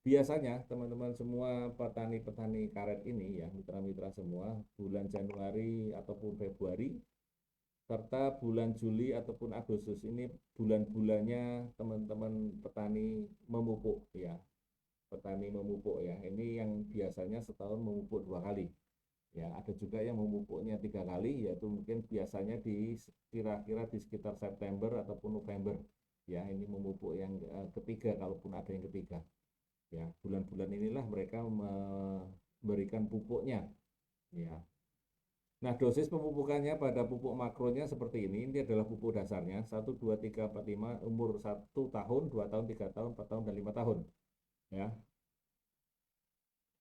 Biasanya teman-teman semua petani-petani karet ini ya, mitra-mitra semua, bulan Januari ataupun Februari, serta bulan Juli ataupun Agustus ini bulan-bulannya teman-teman petani memupuk ya. Petani memupuk ya, ini yang biasanya setahun memupuk 2 kali. Ya, ada juga yang memupuknya 3 kali, yaitu mungkin biasanya di kira-kira di sekitar September ataupun November. Ya, ini memupuk yang ketiga, kalaupun ada yang ketiga. Ya, bulan-bulan inilah mereka memberikan pupuknya. Ya. Nah, dosis pemupukannya pada pupuk makronya seperti ini. Ini adalah pupuk dasarnya 1, 2, 3, 4, 5, umur 1 tahun, 2 tahun, 3 tahun, 4 tahun, dan 5 tahun. Ya,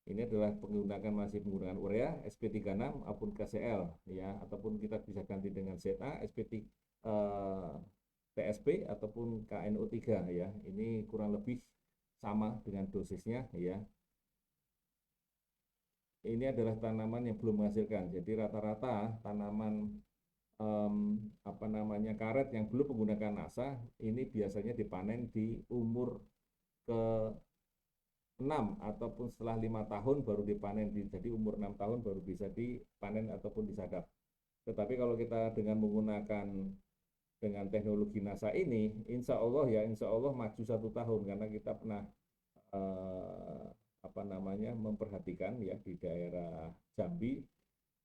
ini adalah masih menggunakan urea SP36 maupun KCL ya, ataupun kita bisa ganti dengan ZA TSP ataupun KNO3 ya. Ini kurang lebih sama dengan dosisnya ya. Ini adalah tanaman yang belum menghasilkan. Jadi rata-rata tanaman karet yang belum menggunakan NASA ini biasanya dipanen di umur ke 6 ataupun setelah 5 tahun baru dipanen, jadi umur 6 tahun baru bisa dipanen ataupun disadap. Tetapi kalau kita dengan menggunakan dengan teknologi NASA ini, insya Allah maju 1 tahun karena kita pernah memperhatikan ya di daerah Jambi,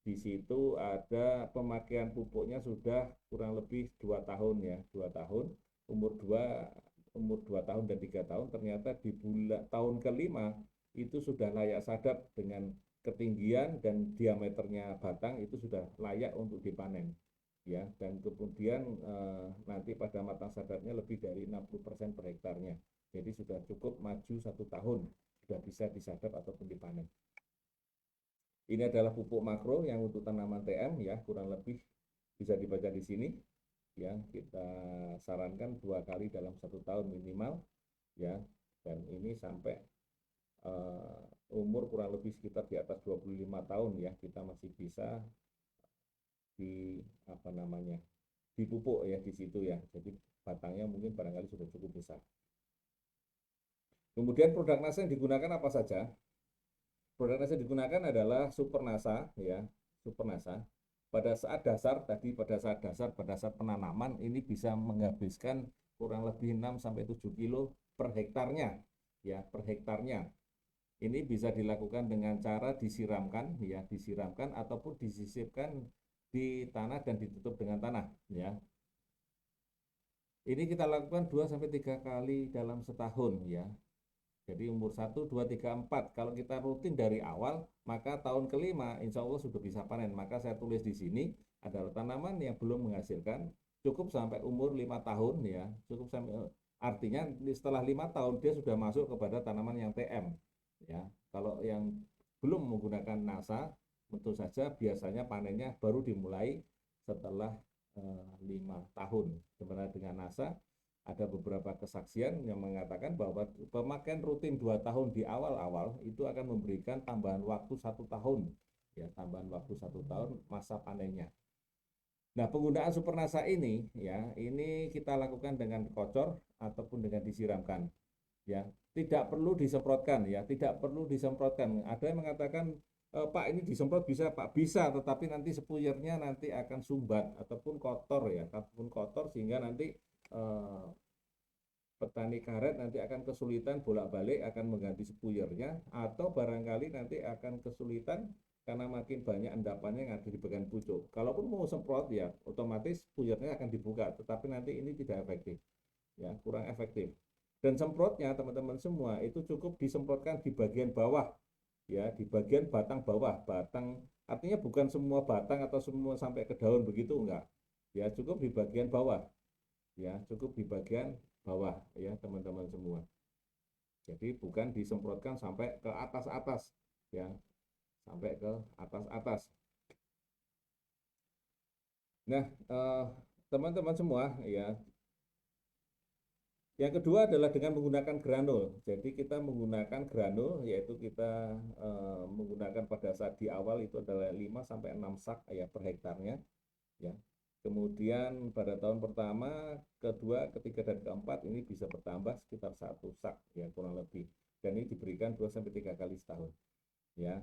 di situ ada pemakaian pupuknya sudah kurang lebih 2 tahun ya, 2 tahun, umur 2 tahun dan 3 tahun, ternyata di tahun kelima itu sudah layak sadap dengan ketinggian dan diameternya batang itu sudah layak untuk dipanen ya, dan kemudian nanti pada matang sadapnya lebih dari 60% per hektarnya, jadi sudah cukup maju 1 tahun sudah bisa disadap ataupun dipanen. Ini adalah pupuk makro yang untuk tanaman TM ya, kurang lebih bisa dibaca di sini ya. Kita sarankan 2 kali dalam 1 tahun minimal ya, dan ini sampai umur kurang lebih sekitar di atas 25 tahun ya, kita masih bisa di apa namanya, dipupuk ya di situ ya. Jadi batangnya mungkin barangkali sudah cukup besar. Kemudian produk nasa yang digunakan apa saja? Produk nasa yang digunakan adalah Super Nasa ya, Super Nasa. Pada saat dasar tadi, pada saat penanaman ini bisa menghabiskan kurang lebih 6 sampai 7 kilo per hektarnya ya, per hektarnya. Ini bisa dilakukan dengan cara disiramkan ya, disiramkan ataupun disisipkan di tanah dan ditutup dengan tanah ya. Ini kita lakukan 2 sampai 3 kali dalam setahun ya. Jadi umur 1, 2, 3, 4. Kalau kita rutin dari awal, maka tahun kelima insya Allah sudah bisa panen. Maka saya tulis di sini adalah tanaman yang belum menghasilkan cukup sampai umur 5 tahun ya. Cukup sampai, artinya setelah 5 tahun dia sudah masuk kepada tanaman yang TM ya. Kalau yang belum menggunakan NASA, tentu saja biasanya panennya baru dimulai setelah 5 tahun. Sebenarnya dengan NASA ada beberapa kesaksian yang mengatakan bahwa pemakaian rutin 2 tahun di awal-awal itu akan memberikan tambahan waktu 1 tahun ya, tambahan waktu 1 tahun masa panennya. Nah, penggunaan Super Nasa ini ya, ini kita lakukan dengan kocor ataupun dengan disiramkan ya, tidak perlu disemprotkan ya, tidak perlu disemprotkan. Ada yang mengatakan Pak ini disemprot bisa Pak, bisa, tetapi nanti spuyernya nanti akan sumbat ataupun kotor ya, ataupun kotor sehingga nanti eh, petani karet nanti akan kesulitan bolak-balik akan mengganti spuyernya, atau barangkali nanti akan kesulitan karena makin banyak endapannya yang ada di bagian pucuk. Kalaupun mau semprot ya otomatis spuyernya akan dibuka, tetapi nanti ini tidak efektif ya, kurang efektif. Dan semprotnya teman-teman semua itu cukup disemprotkan di bagian bawah ya, di bagian batang bawah. Batang artinya bukan semua batang atau semua sampai ke daun begitu, enggak ya, cukup di bagian bawah ya, cukup di bagian bawah ya teman-teman semua. Jadi bukan disemprotkan sampai ke atas-atas ya, sampai ke atas-atas. Nah, teman-teman semua ya, yang kedua adalah dengan menggunakan granul. Jadi kita menggunakan granul, yaitu kita menggunakan pada saat di awal itu adalah 5 sampai 6 sak ya per hektarnya ya. Kemudian pada tahun pertama, kedua, ketiga, dan keempat ini bisa bertambah sekitar 1 sak ya kurang lebih. Dan ini diberikan 2 sampai 3 kali setahun ya.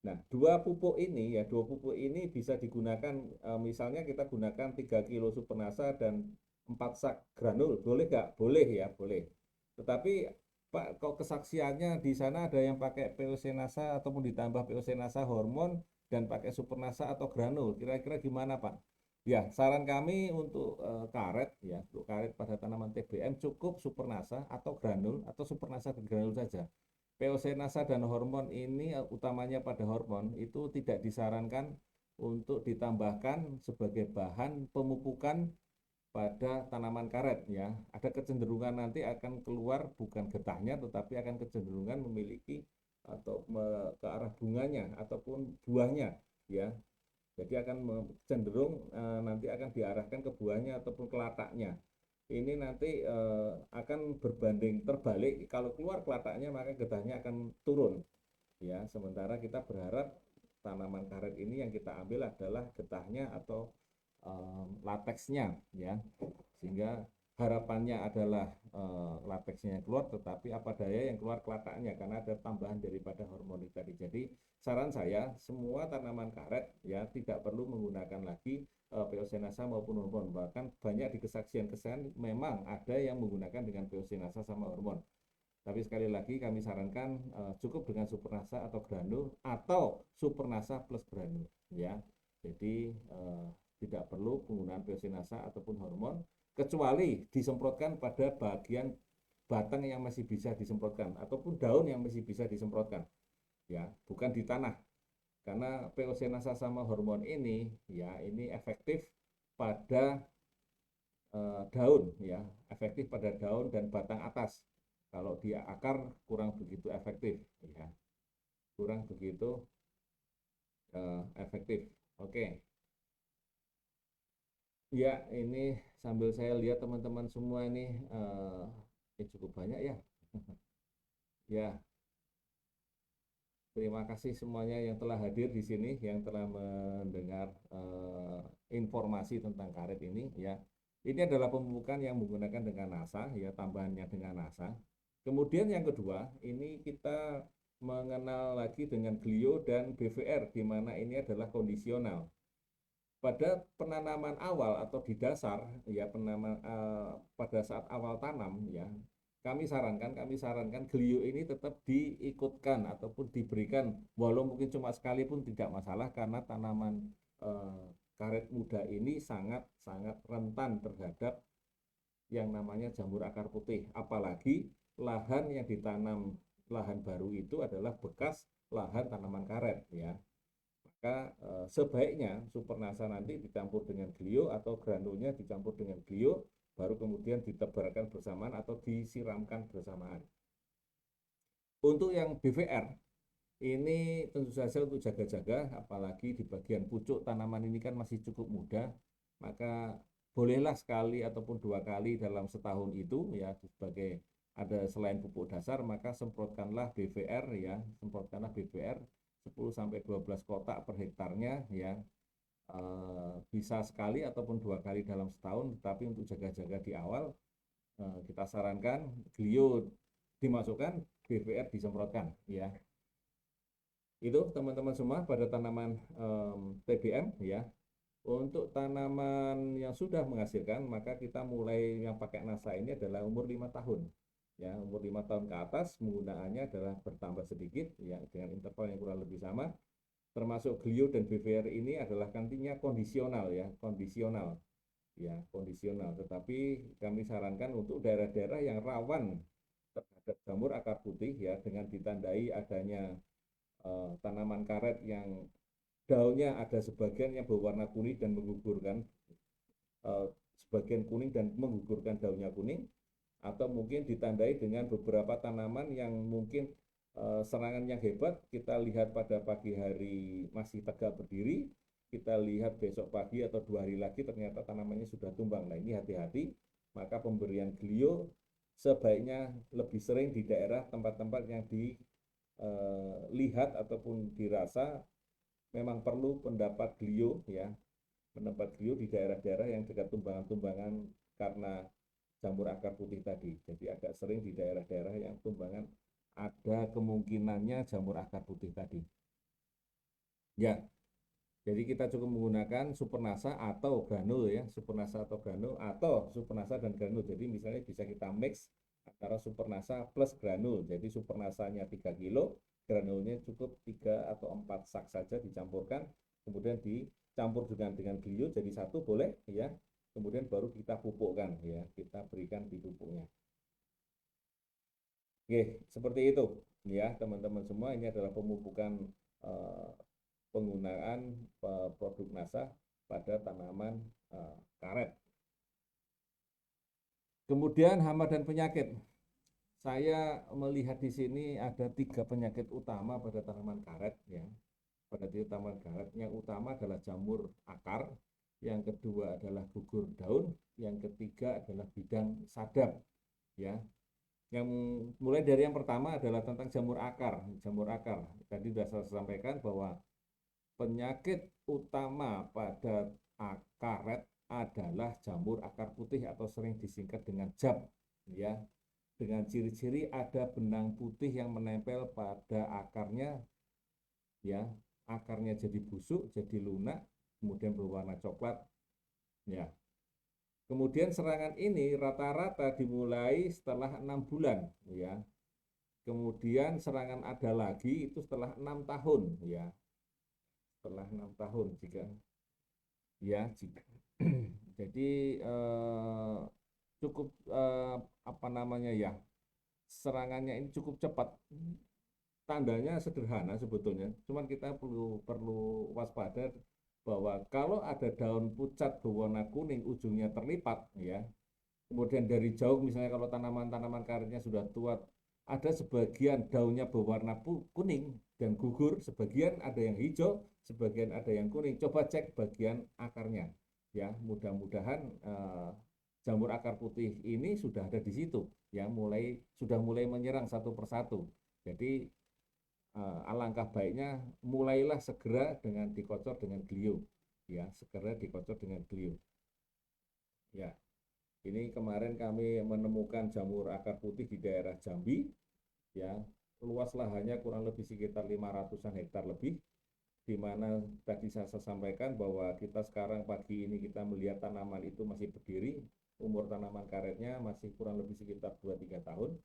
Nah, dua pupuk ini bisa digunakan, misalnya kita gunakan 3 kilo Supernasa dan 4 sak granul, boleh nggak? Boleh ya, boleh. Tetapi Pak, kok kesaksiannya di sana ada yang pakai POC Nasa ataupun ditambah POC Nasa hormon dan pakai Supernasa atau granul. Kira-kira gimana, Pak? Ya, saran kami untuk karet ya, untuk karet pada tanaman TBM cukup Supernasa atau granul atau Supernasa dan granul saja. POC Nasa dan hormon ini utamanya pada hormon itu tidak disarankan untuk ditambahkan sebagai bahan pemupukan pada tanaman karet ya. Ada kecenderungan nanti akan keluar bukan getahnya tetapi akan kecenderungan memiliki atau ke arah bunganya ataupun buahnya ya. Jadi akan cenderung nanti akan diarahkan ke buahnya ataupun ke lataknya. Ini nanti akan berbanding terbalik, kalau keluar kelataknya maka getahnya akan turun ya. Sementara kita berharap tanaman karet ini yang kita ambil adalah getahnya atau lateksnya ya, sehingga harapannya adalah lateksnya yang keluar, tetapi apa daya yang keluar kelataknya karena ada tambahan daripada hormon tadi. Jadi saran saya semua tanaman karet ya tidak perlu menggunakan lagi POC Nasa maupun hormon. Bahkan banyak di kesaksian-kesaksian memang ada yang menggunakan dengan POC Nasa sama hormon. Tapi sekali lagi kami sarankan cukup dengan Supernasa atau granul atau Supernasa plus granul ya. Jadi tidak perlu penggunaan POC-Nasa ataupun hormon kecuali disemprotkan pada bagian batang yang masih bisa disemprotkan ataupun daun yang masih bisa disemprotkan ya, bukan di tanah. Karena POC-Nasa sama hormon ini ya ini efektif pada daun ya, efektif pada daun dan batang atas. Kalau di akar kurang begitu efektif ya, kurang begitu efektif. Oke. Ya, ini sambil saya lihat teman-teman semua ini cukup banyak ya. Ya, terima kasih semuanya yang telah hadir di sini, yang telah mendengar informasi tentang karet ini ya. Ini adalah pemupukan yang menggunakan dengan NASA ya, tambahannya dengan NASA. Kemudian yang kedua, ini kita mengenal lagi dengan Glio dan BVR, di mana ini adalah kondisional. Pada penanaman awal atau di dasar ya, penanaman pada saat awal tanam ya, kami sarankan Glio ini tetap diikutkan ataupun diberikan, walau mungkin cuma sekali pun tidak masalah, karena tanaman karet muda ini sangat sangat rentan terhadap yang namanya jamur akar putih, apalagi lahan yang ditanam, lahan baru itu adalah bekas lahan tanaman karet ya. Maka sebaiknya Supernasa nanti dicampur dengan Glio atau granulnya dicampur dengan Glio, baru kemudian ditebarkan bersamaan atau disiramkan bersamaan. Untuk yang BVR, ini tentu saja untuk jaga-jaga, apalagi di bagian pucuk tanaman ini kan masih cukup muda, maka bolehlah sekali ataupun 2 kali dalam setahun itu ya, sebagai ada selain pupuk dasar, maka semprotkanlah BVR ya, semprotkanlah BVR 10-12 kotak per hektarnya ya. Bisa sekali ataupun 2 kali dalam setahun, tetapi untuk jaga-jaga di awal kita sarankan Glio dimasukkan, BVR disemprotkan ya. Itu teman-teman semua pada tanaman TBM ya. Untuk tanaman yang sudah menghasilkan, maka kita mulai yang pakai NASA ini adalah umur 5 tahun. Ya, umur 5 tahun ke atas penggunaannya adalah bertambah sedikit ya, dengan interval yang kurang lebih sama. Termasuk Glio dan BVR ini adalah kantinya kondisional ya, kondisional. Ya, kondisional. Tetapi kami sarankan untuk daerah-daerah yang rawan terhadap jamur akar putih ya, dengan ditandai adanya tanaman karet yang daunnya ada sebagian yang berwarna kuning dan menggugurkan, sebagian kuning dan menggugurkan daunnya kuning, atau mungkin ditandai dengan beberapa tanaman yang mungkin serangan yang hebat kita lihat pada pagi hari masih tegak berdiri, kita lihat besok pagi atau 2 hari lagi ternyata tanamannya sudah tumbang. Nah ini hati-hati, maka pemberian Glio sebaiknya lebih sering di daerah tempat-tempat yang dilihat ataupun dirasa memang perlu pendapat Glio ya, mendapat Glio di daerah-daerah yang dekat tumbangan-tumbangan karena jamur akar putih tadi. Jadi agak sering di daerah-daerah yang tumbangan ada kemungkinannya jamur akar putih tadi. Ya, jadi kita cukup menggunakan Supernasa atau granul ya, Supernasa atau granul atau Supernasa dan granul. Jadi misalnya bisa kita mix antara Supernasa plus granul. Jadi Supernasanya 3 kilo, granulnya cukup 3 atau 4 sak saja dicampurkan, kemudian dicampur dengan Glio jadi satu boleh ya. Kemudian baru kita pupukkan ya, kita berikan di pupuknya. Oke, seperti itu ya teman-teman semua. Ini adalah pemupukan penggunaan produk NASA pada tanaman karet. Kemudian hama dan penyakit. Saya melihat di sini ada 3 penyakit utama pada tanaman karet ya. Pada tanaman karet yang utama adalah jamur akar, yang kedua adalah gugur daun, yang ketiga adalah bidang sadap ya. Yang mulai dari yang pertama adalah tentang jamur akar. Jamur akar tadi sudah saya sampaikan bahwa penyakit utama pada karet adalah jamur akar putih atau sering disingkat dengan JAP ya. Dengan ciri-ciri ada benang putih yang menempel pada akarnya ya. Akarnya jadi busuk, jadi lunak, kemudian berwarna coklat ya. Kemudian serangan ini rata-rata dimulai setelah 6 bulan ya. Kemudian serangan ada lagi itu setelah 6 tahun ya. Setelah 6 tahun jika jadi cukup apa namanya ya, serangannya ini cukup cepat. Tandanya sederhana sebetulnya, cuman kita perlu waspada bahwa kalau ada daun pucat berwarna kuning ujungnya terlipat ya, kemudian dari jauh misalnya kalau tanaman-tanaman karetnya sudah tua, ada sebagian daunnya berwarna kuning dan gugur, sebagian ada yang hijau, sebagian ada yang kuning. Coba cek bagian akarnya ya, mudah-mudahan jamur akar putih ini sudah ada di situ. yang sudah mulai menyerang satu persatu. Jadi alangkah baiknya mulailah segera dengan dikocor dengan glio, ya, segera dikocor dengan glio. Ya, ini kemarin kami menemukan jamur akar putih di daerah Jambi, ya, luas lahannya kurang lebih sekitar 500-an hektar lebih, di mana tadi saya sampaikan bahwa kita sekarang pagi ini kita melihat tanaman itu masih berdiri, umur tanaman karetnya masih kurang lebih sekitar 2-3 tahun.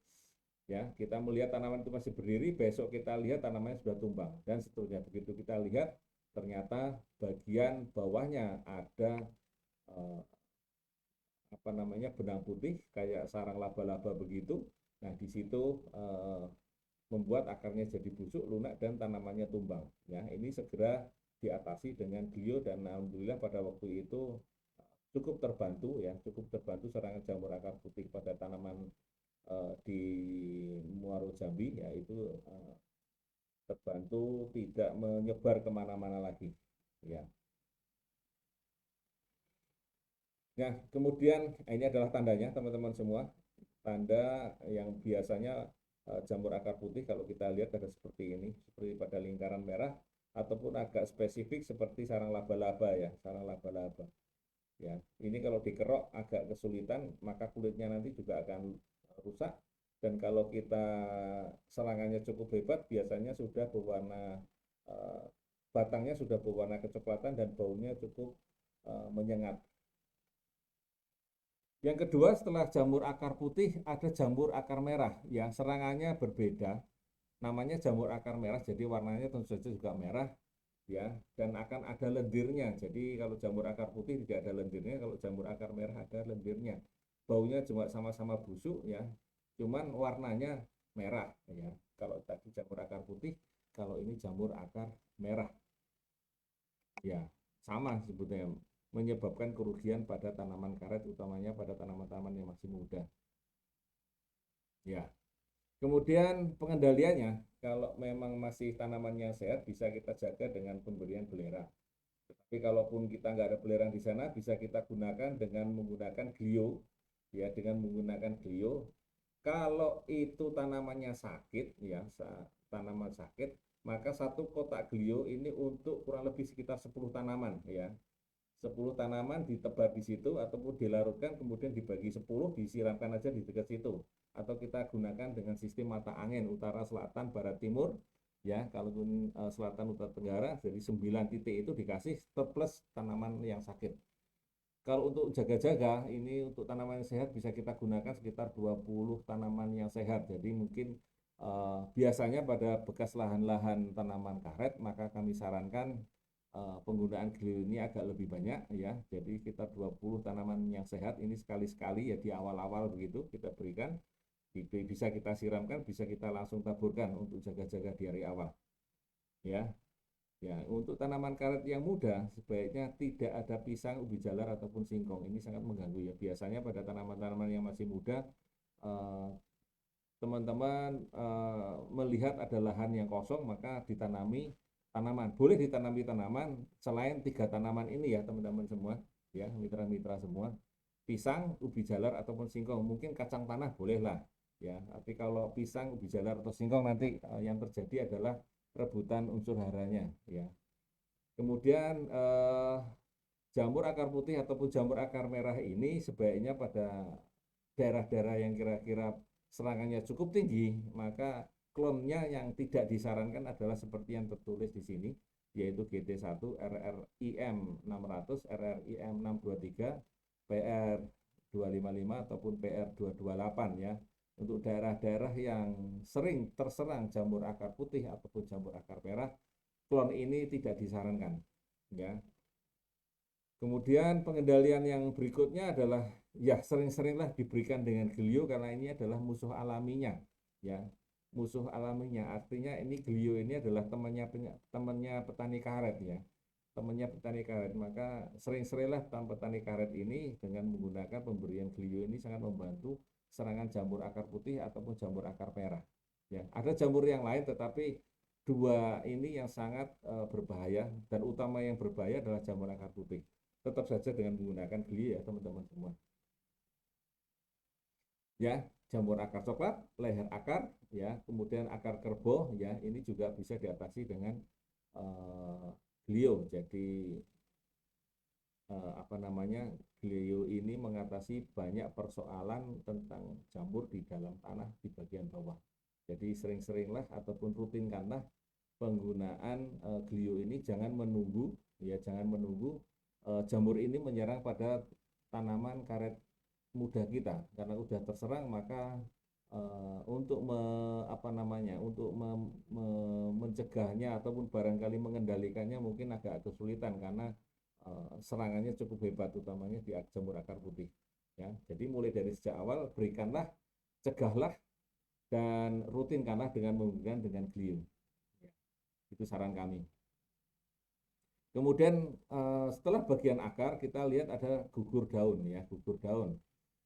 Ya, kita melihat tanaman itu masih berdiri, besok kita lihat tanamannya sudah tumbang dan seterusnya. Begitu kita lihat ternyata bagian bawahnya ada benang putih kayak sarang laba-laba begitu. Nah, di situ membuat akarnya jadi busuk, lunak, dan tanamannya tumbang. Ya, ini segera diatasi dengan glio dan alhamdulillah pada waktu itu cukup terbantu, ya, cukup terbantu serangan jamur akar putih pada tanaman di Muaro Jambi, yaitu terbantu tidak menyebar kemana-mana lagi. Ya. Nah, kemudian ini adalah tandanya teman-teman semua. Tanda yang biasanya jamur akar putih kalau kita lihat ada seperti ini, seperti pada lingkaran merah, ataupun agak spesifik seperti sarang laba-laba, ya, sarang laba-laba. Ya, ini kalau dikerok agak kesulitan, maka kulitnya nanti juga akan rusak. Dan kalau kita serangannya cukup hebat, biasanya sudah berwarna batangnya sudah berwarna kecoklatan dan baunya cukup menyengat. Yang kedua, setelah jamur akar putih ada jamur akar merah, ya, serangannya berbeda. Namanya jamur akar merah, jadi warnanya tentu saja juga merah, ya, dan akan ada lendirnya. Jadi kalau jamur akar putih tidak ada lendirnya, kalau jamur akar merah ada lendirnya. Baunya cuma sama-sama busuk, ya, cuman warnanya merah, ya. Kalau tadi jamur akar putih, kalau ini jamur akar merah, ya, sama sebetulnya, menyebabkan kerugian pada tanaman karet, utamanya pada tanaman-tanaman yang masih muda. Ya, kemudian pengendaliannya, kalau memang masih tanamannya sehat, bisa kita jaga dengan pemberian belerang. Tapi kalaupun kita nggak ada belerang di sana, bisa kita gunakan dengan menggunakan glio, ya, dengan menggunakan glio. Kalau itu tanamannya sakit, ya, tanaman sakit, maka satu kotak glio ini untuk kurang lebih sekitar 10 tanaman, ya. 10 tanaman ditebar di situ ataupun dilarutkan kemudian dibagi 10, disiramkan aja di dekat situ, atau kita gunakan dengan sistem mata angin utara selatan barat timur, ya. Kalau selatan utara tenggara, jadi 9 titik itu dikasih plus tanaman yang sakit. Kalau untuk jaga-jaga, ini untuk tanaman yang sehat bisa kita gunakan sekitar 20 tanaman yang sehat. Jadi mungkin biasanya pada bekas lahan-lahan tanaman karet, maka kami sarankan penggunaan glio ini agak lebih banyak, ya. Jadi sekitar 20 tanaman yang sehat ini sekali-sekali, ya, di awal-awal begitu kita berikan. Bisa kita siramkan, bisa kita langsung taburkan untuk jaga-jaga di hari awal. Ya. Ya, untuk tanaman karet yang muda sebaiknya tidak ada pisang, ubi jalar ataupun singkong. Ini sangat mengganggu, ya. Biasanya pada tanaman-tanaman yang masih muda, teman-teman melihat ada lahan yang kosong, maka ditanami tanaman. Boleh ditanami tanaman selain 3 tanaman ini, ya, teman-teman semua, ya, mitra-mitra semua. Pisang, ubi jalar ataupun singkong. Mungkin kacang tanah bolehlah, ya. Tapi kalau pisang, ubi jalar atau singkong nanti yang terjadi adalah rebutan unsur haranya, ya. Kemudian jamur akar putih ataupun jamur akar merah ini sebaiknya pada daerah-daerah yang kira-kira serangannya cukup tinggi, maka klonnya yang tidak disarankan adalah seperti yang tertulis di sini, yaitu GT1, RRIM 600, RRIM 623, PR 255 ataupun PR 228, ya. Untuk daerah-daerah yang sering terserang jamur akar putih ataupun jamur akar merah, klon ini tidak disarankan, ya. Kemudian pengendalian yang berikutnya adalah, ya, sering-seringlah diberikan dengan glio karena ini adalah musuh alaminya, ya. Musuh alaminya artinya ini glio ini adalah temannya petani karet, ya. Temannya petani karet, maka sering-seringlah petani karet ini dengan menggunakan pemberian glio ini sangat membantu serangan jamur akar putih ataupun jamur akar merah, ya. Ada jamur yang lain, tetapi dua ini yang sangat berbahaya, dan utama yang berbahaya adalah jamur akar putih. Tetap saja dengan menggunakan glio, ya, teman-teman semua. Ya, jamur akar coklat, leher akar, ya, kemudian akar kerbau, ya, ini juga bisa diatasi dengan glio. Jadi apa namanya, glio ini mengatasi banyak persoalan tentang jamur di dalam tanah di bagian bawah. Jadi sering-seringlah ataupun rutinkanlah penggunaan glio ini, jangan menunggu, ya, jangan menunggu jamur ini menyerang pada tanaman karet muda kita. Karena udah terserang, maka untuk mencegahnya ataupun barangkali mengendalikannya mungkin agak kesulitan karena serangannya cukup hebat, utamanya di jamur akar putih, ya. Jadi mulai dari sejak awal berikanlah, cegahlah, dan rutinkanlah dengan menggunakan dengan glio, ya. Itu saran kami. Kemudian setelah bagian akar kita lihat ada gugur daun, ya, gugur daun.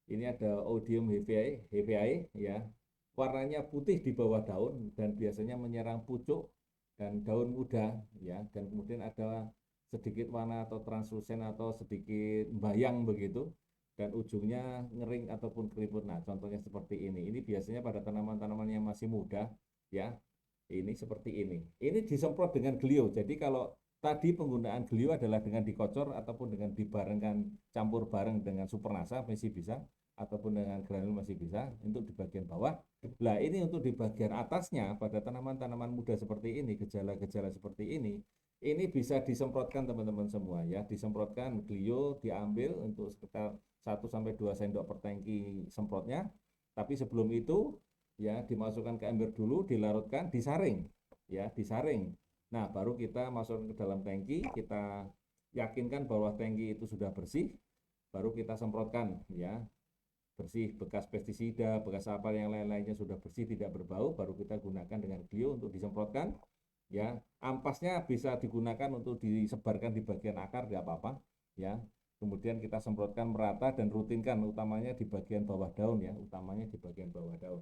Ini ada Odium heveae, ya. Warnanya putih di bawah daun dan biasanya menyerang pucuk dan daun muda, ya. Dan kemudian ada sedikit warna atau translusen atau sedikit bayang begitu, dan ujungnya ngering ataupun keriput. Nah, contohnya seperti ini. Ini biasanya pada tanaman-tanaman yang masih muda, ya. Ini seperti ini. Ini disemprot dengan glio. Jadi kalau tadi penggunaan glio adalah dengan dikocor ataupun dengan dibarengkan, campur bareng dengan supernasa masih bisa, ataupun dengan granul masih bisa untuk di bagian bawah. Nah, ini untuk di bagian atasnya pada tanaman-tanaman muda seperti ini, gejala-gejala seperti ini bisa disemprotkan teman-teman semua, ya. Disemprotkan glio, diambil untuk sekitar 1-2 sendok per tangki semprotnya. Tapi sebelum itu, ya, dimasukkan ke ember dulu, dilarutkan, disaring, ya, disaring. Nah, baru kita masukkan ke dalam tangki, kita yakinkan bahwa tangki itu sudah bersih, baru kita semprotkan, ya, bersih, bekas pestisida, bekas apa yang lain-lainnya sudah bersih, tidak berbau, baru kita gunakan dengan glio untuk disemprotkan, ya. Ampasnya bisa digunakan untuk disebarkan di bagian akar, tidak apa-apa, ya. Kemudian kita semprotkan merata dan rutinkan, utamanya di bagian bawah daun, ya, utamanya di bagian bawah daun.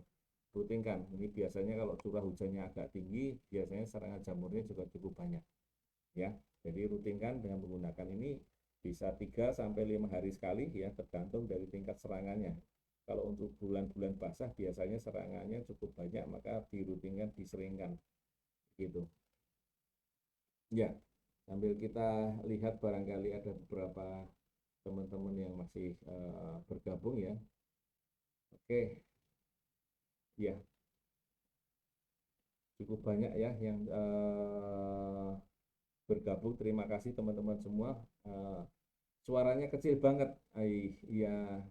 Rutinkan. Ini biasanya kalau curah hujannya agak tinggi, biasanya serangan jamurnya juga cukup banyak, ya. Jadi rutinkan dengan menggunakan ini, bisa 3-5 hari sekali, ya, tergantung dari tingkat serangannya. Kalau untuk bulan-bulan basah biasanya serangannya cukup banyak, maka dirutinkan, diseringkan, gitu. Ya, sambil kita lihat barangkali ada beberapa teman-teman yang masih bergabung, ya. Oke, ya, cukup banyak, ya, yang bergabung. Terima kasih teman-teman semua. Suaranya kecil banget. Iya,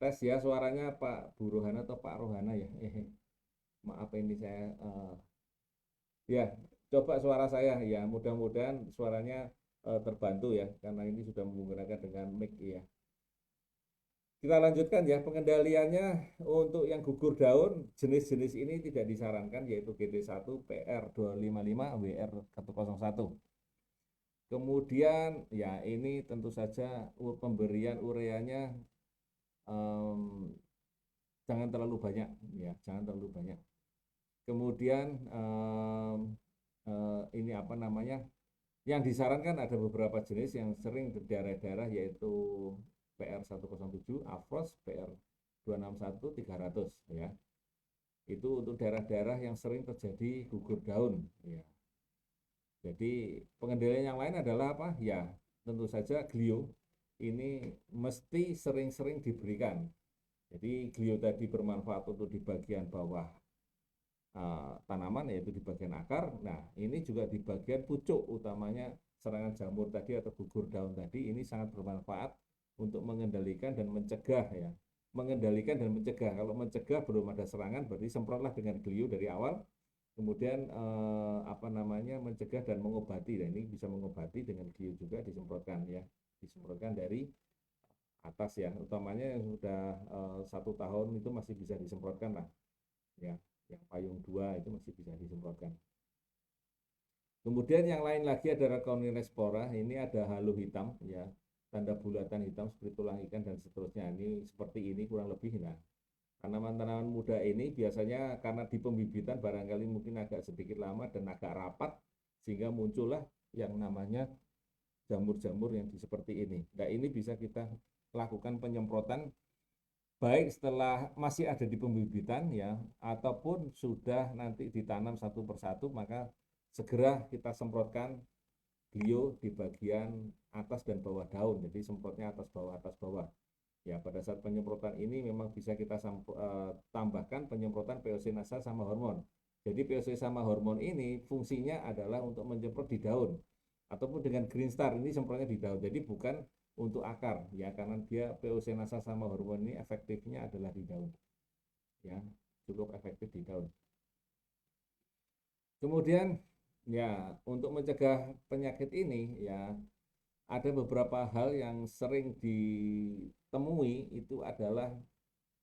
tes ya suaranya Pak Burohana atau Pak Rohana, ya. Maaf ini saya ya, coba suara saya, ya, mudah-mudahan suaranya terbantu, ya, karena ini sudah menggunakan dengan mic, ya. Kita lanjutkan, ya, pengendaliannya. Untuk yang gugur daun, jenis-jenis ini tidak disarankan, yaitu GT1, PR255, WR101. Kemudian, ya, ini tentu saja pemberian ureanya jangan terlalu banyak, ya, jangan terlalu banyak. Kemudian ini apa namanya, yang disarankan ada beberapa jenis yang sering di daerah-daerah, yaitu PR107, Afros, PR261, 300, ya. Itu untuk daerah-daerah yang sering terjadi gugur daun, ya. Jadi pengendalian yang lain adalah apa? Ya, tentu saja glio ini mesti sering-sering diberikan. Jadi glio tadi bermanfaat untuk di bagian bawah tanaman, yaitu di bagian akar. Nah, ini juga di bagian pucuk, utamanya serangan jamur tadi atau gugur daun tadi, ini sangat bermanfaat untuk mengendalikan dan mencegah, ya. Mengendalikan dan mencegah. Kalau mencegah belum ada serangan, berarti semprotlah dengan glio dari awal. Kemudian mencegah dan mengobati. Nah, ini bisa mengobati dengan glio juga disemprotkan, ya. Disemprotkan dari atas, ya. Utamanya yang sudah 1 tahun itu masih bisa disemprotkan lah, ya. Yang payung 2 itu masih bisa disemprotkan. Kemudian yang lain lagi adalah Corynespora. Ini ada halo hitam, ya, tanda bulatan hitam seperti tulang ikan dan seterusnya. Ini seperti ini kurang lebih. Nah, tanaman-tanaman muda ini biasanya karena di pembibitan barangkali mungkin agak sedikit lama dan agak rapat, sehingga muncullah yang namanya jamur-jamur yang seperti ini. Nah, ini bisa kita lakukan penyemprotan baik setelah masih ada di pembibitan ya, ataupun sudah nanti ditanam satu persatu, maka segera kita semprotkan glio di bagian atas dan bawah daun. Jadi semprotnya atas bawah. Ya, pada saat penyemprotan ini memang bisa kita tambahkan penyemprotan VOC nasal sama hormon. Jadi VOC sama hormon ini fungsinya adalah untuk menyemprot di daun, ataupun dengan Green Star ini semprotnya di daun. Jadi bukan untuk akar ya, karena dia VOC nasal sama hormon ini efektifnya adalah di daun. Ya, cukup efektif di daun. Kemudian ya, untuk mencegah penyakit ini ya, ada beberapa hal yang sering ditemui, itu adalah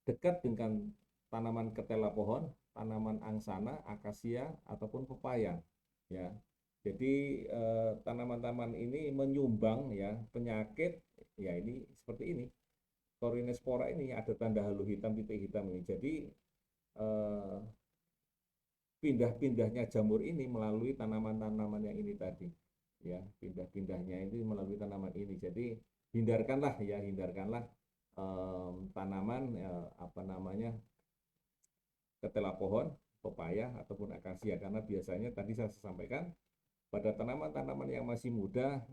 dekat dengan tanaman ketela pohon, tanaman angsana, akasia, ataupun pepaya. Ya, jadi tanaman-tanaman ini menyumbang ya penyakit ya, ini seperti ini. Corynespora ini ada tanda halu hitam, titik hitam ini. Jadi eh, pindah-pindahnya jamur ini melalui tanaman-tanaman yang ini tadi. Ya, pindah-pindahnya ini melalui tanaman ini. Jadi hindarkanlah tanaman apa namanya, ketela pohon, pepaya ataupun akasia, karena biasanya tadi saya sampaikan pada tanaman-tanaman yang masih muda,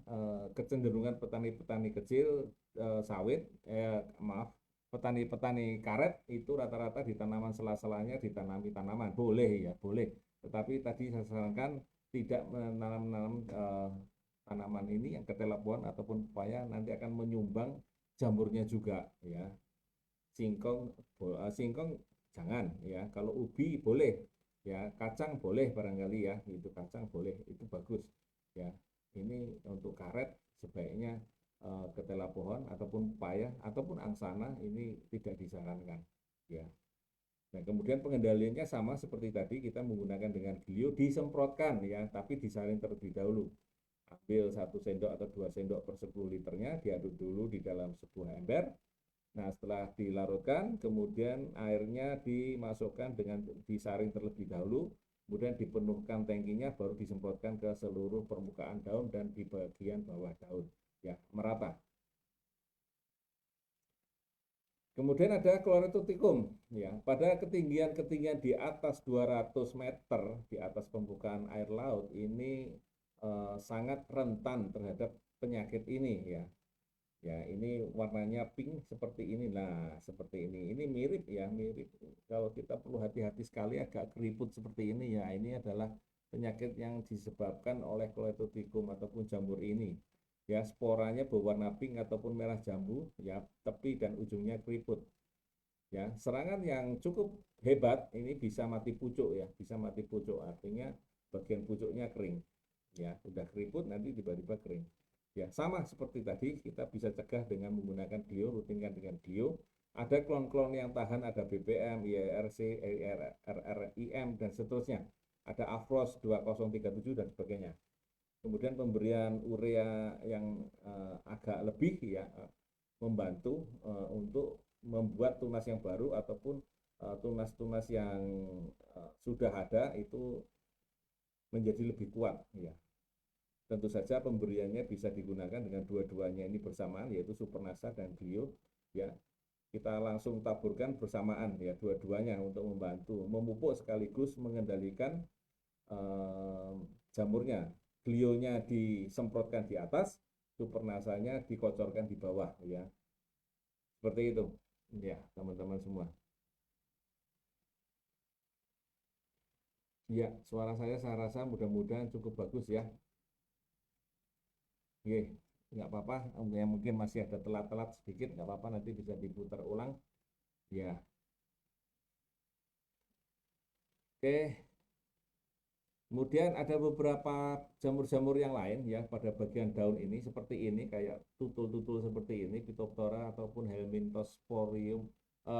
kecenderungan petani-petani kecil sawit, petani-petani karet itu rata-rata di tanaman sela-selanya ditanami tanaman, boleh ya, boleh. Tetapi tadi saya sarankan tidak menanam tanaman ini yang ketela pohon ataupun pepaya, nanti akan menyumbang jamurnya juga ya. Singkong jangan ya. Kalau ubi boleh ya, kacang boleh barangkali ya, itu kacang boleh, itu bagus ya. Ini untuk karet sebaiknya ketela pohon ataupun pepaya ataupun angsana ini tidak disarankan ya. Nah, kemudian pengendaliannya sama seperti tadi, kita menggunakan dengan glio, disemprotkan ya, tapi disaring terlebih dahulu. Ambil 1 sendok atau 2 sendok per 10 liternya, diaduk dulu di dalam sebuah ember. Nah, setelah dilarutkan, kemudian airnya dimasukkan dengan disaring terlebih dahulu, kemudian dipenuhkan tangkinya, baru disemprotkan ke seluruh permukaan daun dan di bagian bawah daun, ya, merata. Kemudian ada Chlorothiticum, ya, pada ketinggian di atas 200 meter di atas permukaan air laut ini sangat rentan terhadap penyakit ini ya. Ya, ini warnanya pink seperti ini. Nah, seperti ini. Ini mirip ya, mirip. Kalau kita perlu hati-hati sekali, agak keriput seperti ini ya. Ini adalah penyakit yang disebabkan oleh Chlorothiticum ataupun jamur ini. Ya, sporanya berwarna pink ataupun merah jambu, ya, tepi dan ujungnya keriput. Ya, serangan yang cukup hebat ini bisa mati pucuk ya, bisa mati pucuk. Artinya bagian pucuknya kering. Ya, udah keriput nanti tiba-tiba kering. Ya, sama seperti tadi, kita bisa cegah dengan menggunakan glio, rutinkan dengan glio. Ada klon-klon yang tahan, ada BPM, IRC, RRIM, dan seterusnya. Ada Afros 2037 dan sebagainya. Kemudian pemberian urea yang agak lebih ya, membantu untuk membuat tunas yang baru ataupun tunas-tunas yang sudah ada itu menjadi lebih kuat ya. Tentu saja pemberiannya bisa digunakan dengan dua-duanya ini bersamaan, yaitu Supernasa dan Glio ya. Kita langsung taburkan bersamaan ya, dua-duanya untuk membantu memupuk sekaligus mengendalikan jamurnya. Glionya disemprotkan di atas, Supernasanya dikocorkan di bawah ya. Seperti itu ya, teman-teman semua. Ya, suara saya rasa mudah-mudahan cukup bagus ya. Oke, nggak apa-apa, ya, mungkin masih ada telat-telat sedikit, nggak apa-apa, nanti bisa diputar ulang. Ya, oke. Kemudian ada beberapa jamur-jamur yang lain ya pada bagian daun ini, seperti ini, kayak tutul-tutul seperti ini, Phytophthora ataupun Helminthosporium,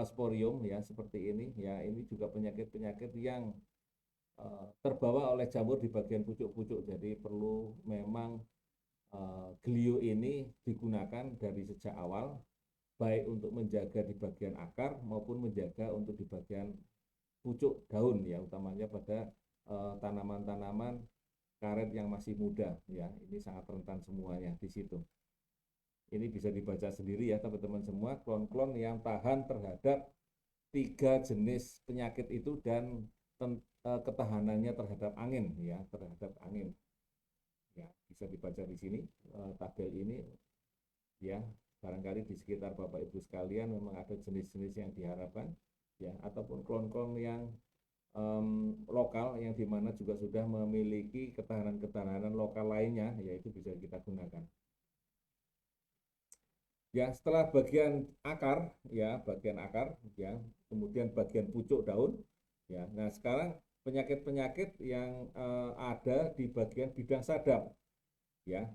sporium ya, seperti ini. Ya, ini juga penyakit-penyakit yang terbawa oleh jamur di bagian pucuk-pucuk. Jadi perlu memang glio ini digunakan dari sejak awal, baik untuk menjaga di bagian akar maupun menjaga untuk di bagian pucuk daun ya, utamanya pada tanaman-tanaman karet yang masih muda ya. Ini sangat rentan semuanya di situ. Ini bisa dibaca sendiri ya teman-teman semua, klon-klon yang tahan terhadap 3 jenis penyakit itu dan ketahanannya terhadap angin ya, terhadap angin. Ya, bisa dibaca di sini tabel ini ya. Barangkali di sekitar Bapak Ibu sekalian memang ada jenis-jenis yang diharapkan ya, ataupun klon-klon yang lokal yang dimana juga sudah memiliki ketahanan-ketahanan lokal lainnya, yaitu bisa kita gunakan. Ya, setelah bagian akar ya, kemudian bagian pucuk daun ya. Nah, sekarang penyakit-penyakit yang ada di bagian bidang sadap ya.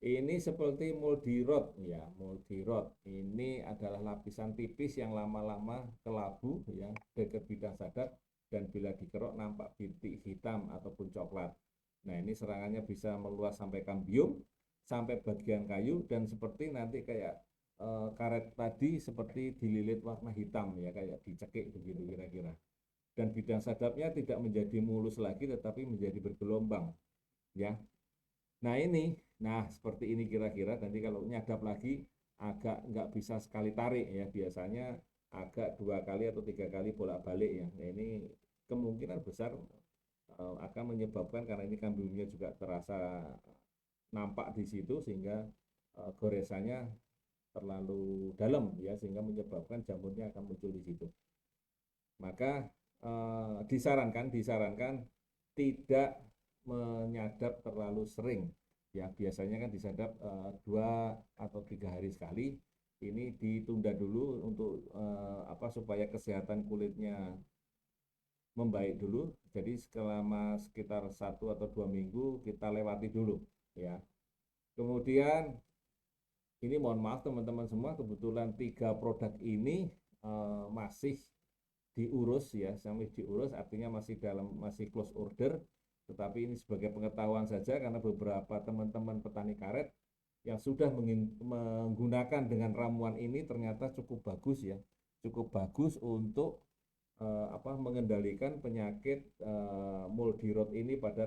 Ini seperti moldy rot ya, moldy rot. Ini adalah lapisan tipis yang lama-lama kelabu ya, dekat bidang sadap, dan bila dikerok nampak bintik hitam ataupun coklat. Nah, ini serangannya bisa meluas sampai kambium, sampai bagian kayu, dan seperti nanti kayak karet tadi seperti dililit warna hitam ya, kayak dicekik begitu kira-kira. Dan bidang sadapnya tidak menjadi mulus lagi tetapi menjadi bergelombang ya. Nah seperti ini kira-kira. Nanti kalau nyadap lagi agak nggak bisa sekali tarik ya, biasanya agak 2 kali atau 3 kali bolak-balik ya. Nah ini kemungkinan besar akan menyebabkan, karena ini kambiumnya juga terasa nampak di situ, sehingga goresannya terlalu dalam ya, sehingga menyebabkan jamurnya akan muncul di situ. Maka disarankan tidak menyadap terlalu sering ya, biasanya kan disadap 2 atau 3 hari sekali. Ini ditunda dulu untuk supaya kesehatan kulitnya membaik dulu. Jadi selama sekitar 1 atau 2 minggu kita lewati dulu ya. Kemudian ini mohon maaf teman-teman semua, kebetulan 3 produk ini masih diurus ya, artinya masih close order. Tetapi ini sebagai pengetahuan saja, karena beberapa teman-teman petani karet yang sudah menggunakan dengan ramuan ini ternyata cukup bagus ya, cukup bagus untuk mengendalikan penyakit moldy rot ini pada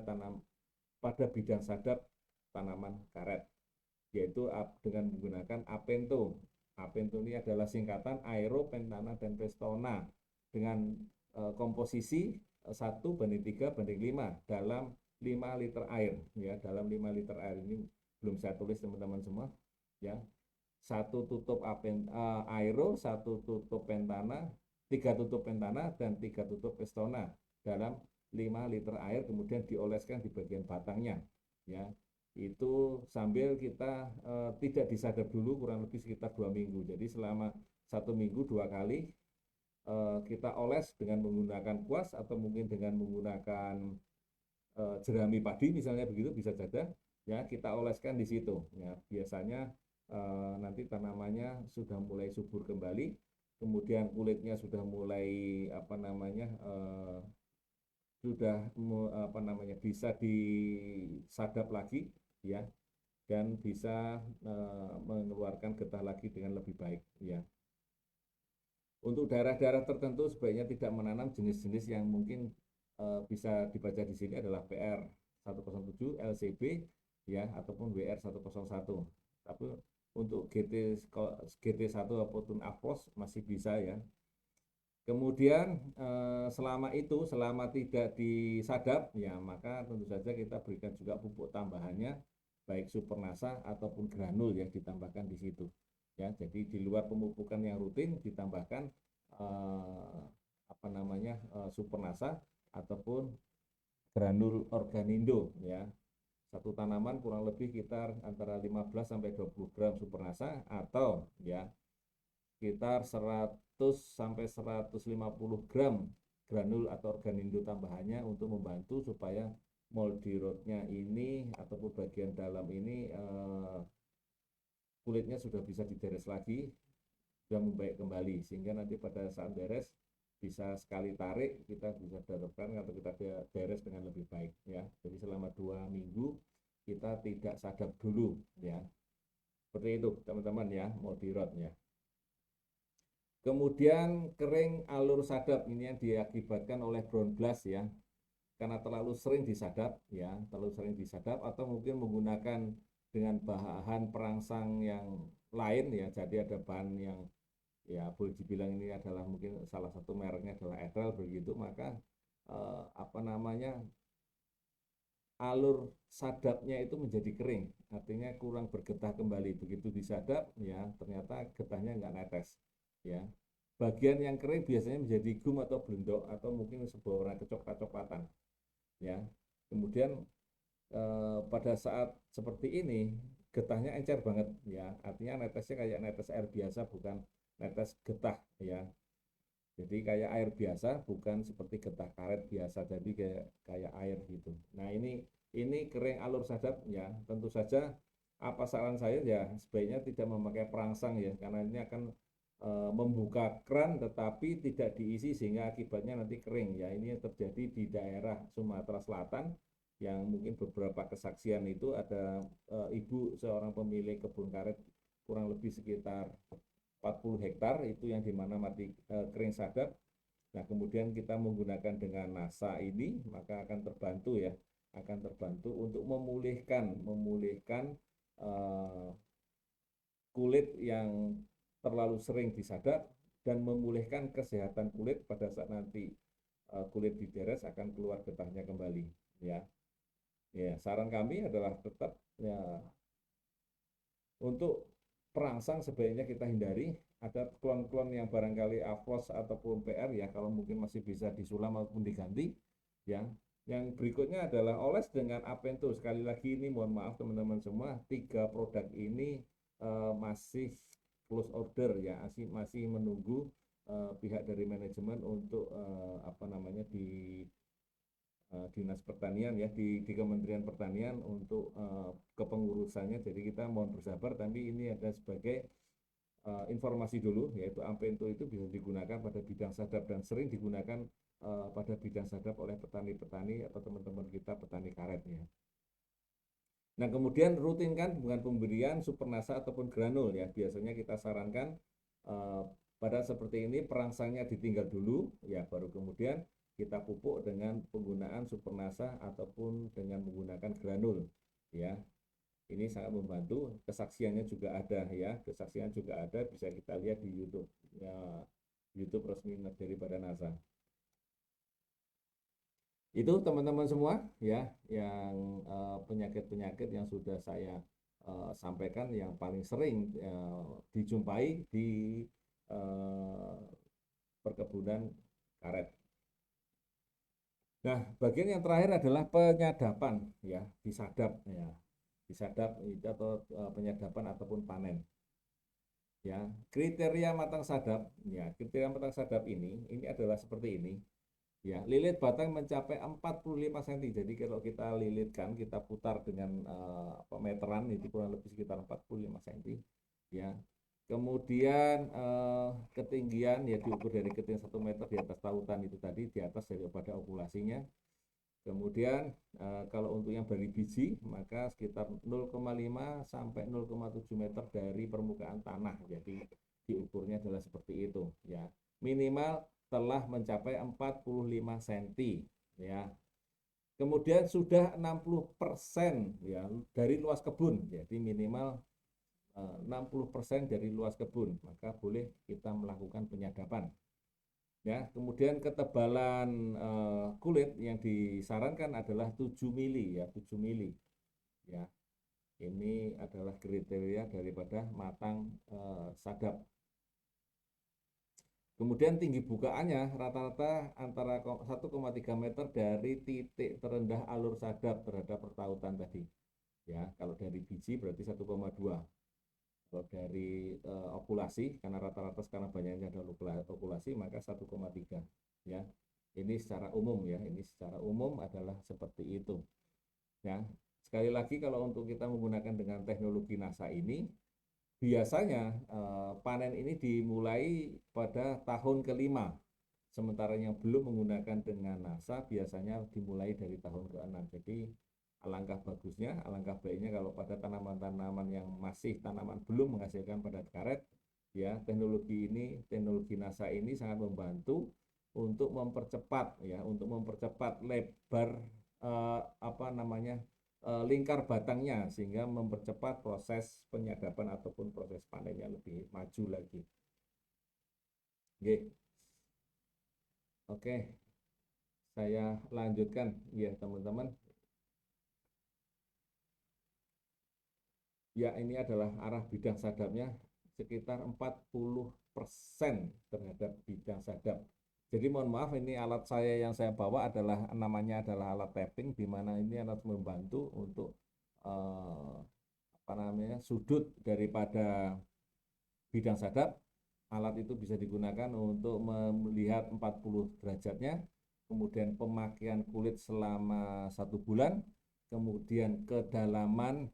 bidang sadap tanaman karet, yaitu dengan menggunakan Apento. Apento ini adalah singkatan Aero, Pentana, dan Pestona dengan komposisi 1:3:5 dalam 5 liter air ya. Dalam 5 liter air ini belum saya tulis teman-teman semua ya. 1 tutup Aero, 1 tutup Pentana, 3 tutup Pentana, dan 3 tutup Pestona dalam 5 liter air, kemudian dioleskan di bagian batangnya ya. Itu sambil kita tidak disadap dulu kurang lebih sekitar 2 minggu. Jadi selama 1 minggu 2 kali kita oles dengan menggunakan kuas atau mungkin dengan menggunakan jerami padi misalnya, begitu bisa saja ya, kita oleskan di situ ya. Biasanya nanti tanamannya sudah mulai subur kembali, kemudian kulitnya sudah mulai bisa disadap lagi ya, dan bisa mengeluarkan getah lagi dengan lebih baik ya. Untuk daerah-daerah tertentu sebaiknya tidak menanam jenis-jenis yang mungkin bisa dibaca di sini adalah PR 107, LCB ya, ataupun WR 101. Tapi untuk GT1 ataupun Apos masih bisa ya. Kemudian selama tidak disadap ya, maka tentu saja kita berikan juga pupuk tambahannya, baik Supernasa ataupun granul ya, ditambahkan di situ ya. Jadi di luar pemupukan yang rutin ditambahkan Supernasa ataupun granul Organindo ya. Satu tanaman kurang lebih sekitar antara 15 sampai 20 gram Supernasa, atau ya sekitar 100 sampai 150 gram granul atau Organindo tambahannya, untuk membantu supaya moldy rotnya ini ataupun bagian dalam ini kulitnya sudah bisa diberes lagi, sudah membaik kembali, sehingga nanti pada saat beres bisa sekali tarik, kita bisa terapkan atau kita beres dengan lebih baik ya. Jadi selama 2 minggu kita tidak sadap dulu ya. Seperti itu teman-teman ya, moldy rot ya. Kemudian kering alur sadap, ini yang diakibatkan oleh brown blast ya, karena terlalu sering disadap ya, atau mungkin menggunakan dengan bahan perangsang yang lain ya, jadi ada bahan yang ya boleh dibilang ini adalah mungkin salah satu mereknya adalah Etrel begitu, maka apa namanya, alur sadapnya itu menjadi kering, artinya kurang bergetah kembali. Begitu disadap ya ternyata getahnya nggak netes ya. Bagian yang kering biasanya menjadi gum atau blendok atau mungkin sebuah warna kecoklat-coklatan ya. Kemudian pada saat seperti ini getahnya encer banget ya, artinya netesnya kayak netes air biasa, bukan netes getah ya. Jadi kayak air biasa, bukan seperti getah karet biasa, jadi kayak air gitu. Nah ini kering alur sadap ya. Tentu saja apa saran saya ya sebaiknya tidak memakai perangsang ya, karena ini akan membuka keran tetapi tidak diisi sehingga akibatnya nanti kering ya. Ini yang terjadi di daerah Sumatera Selatan, yang mungkin beberapa kesaksian itu ada ibu seorang pemilik kebun karet kurang lebih sekitar 40 hektar itu yang dimana mati kering sadap. Nah kemudian kita menggunakan dengan NASA ini maka akan terbantu ya, akan terbantu untuk memulihkan kulit yang terlalu sering disadap dan memulihkan kesehatan kulit pada saat nanti kulit diberes akan keluar getahnya kembali ya. Ya saran kami adalah tetap ya, untuk perangsang sebaiknya kita hindari. Ada klon-klon yang barangkali AFOS ataupun PR ya, kalau mungkin masih bisa disulam ataupun diganti ya. Yang berikutnya adalah oles dengan Apento. Sekali lagi ini mohon maaf teman-teman semua, 3 produk ini masih close order ya, masih menunggu pihak dari manajemen untuk apa namanya di Dinas Pertanian ya, di Kementerian Pertanian untuk kepengurusannya. Jadi kita mohon bersabar, tapi ini ada sebagai informasi dulu, yaitu Ampento itu bisa digunakan pada bidang sadap dan sering digunakan pada bidang sadap oleh petani-petani atau teman-teman kita petani karet ya. Nah kemudian rutinkan dengan pemberian supernasa ataupun granul ya. Biasanya kita sarankan pada seperti ini perangsangnya ditinggal dulu ya, baru kemudian kita pupuk dengan penggunaan supernasa ataupun dengan menggunakan granul ya. Ini sangat membantu. Kesaksiannya juga ada ya, kesaksian juga ada, bisa kita lihat di YouTube ya, YouTube resmi daripada NASA. Itu teman-teman semua ya, yang penyakit-penyakit yang sudah saya sampaikan yang paling sering dijumpai di perkebunan karet. Nah, bagian yang terakhir adalah penyadapan ya, disadap ya. Disadap itu atau penyadapan ataupun panen. Ya, kriteria matang sadap ya, kriteria matang sadap ini adalah seperti ini. Ya, lilit batang mencapai 45 cm. Jadi kalau kita lilitkan, kita putar dengan meteran itu kurang lebih sekitar 45 cm. Ya. Kemudian ketinggian ya diukur dari ketinggian 1 meter di atas tautan itu tadi, di atas daripada okulasinya. Kemudian kalau untuk yang beri biji maka sekitar 0,5 sampai 0,7 meter dari permukaan tanah. Jadi diukurnya adalah seperti itu ya. Minimal telah mencapai 45 cm ya. Kemudian sudah 60% ya dari luas kebun. Jadi minimal 60% dari luas kebun, maka boleh kita melakukan penyadapan. Ya, kemudian ketebalan kulit yang disarankan adalah 7 mili ya, 7 mili. Ya. Ini adalah kriteria daripada matang sadap. Kemudian tinggi bukaannya rata-rata antara 1,3 meter dari titik terendah alur sadap terhadap pertautan tadi. Ya, kalau dari biji berarti 1,2. Kalau dari okulasi, karena rata-rata sekarang banyaknya ada okulasi, maka 1,3 ya. Ini secara umum ya, ini secara umum adalah seperti itu ya. Sekali lagi kalau untuk kita menggunakan dengan teknologi NASA ini, biasanya panen ini dimulai pada tahun kelima, sementara yang belum menggunakan dengan NASA biasanya dimulai dari tahun ke-6. Jadi alangkah bagusnya, alangkah baiknya kalau pada tanaman-tanaman yang masih tanaman belum menghasilkan padat karet, ya teknologi ini, teknologi NASA ini sangat membantu untuk mempercepat ya, untuk mempercepat lebar apa namanya lingkar batangnya sehingga mempercepat proses penyadapan ataupun proses panennya lebih maju lagi. Oke, saya lanjutkan ya teman-teman. Ya, ini adalah arah bidang sadapnya sekitar 40% terhadap bidang sadap. Jadi mohon maaf, ini alat saya yang saya bawa adalah namanya adalah alat tapping, di mana ini alat membantu untuk sudut daripada bidang sadap. Alat itu bisa digunakan untuk melihat 40 derajatnya, kemudian pemakaian kulit selama 1 bulan, kemudian kedalaman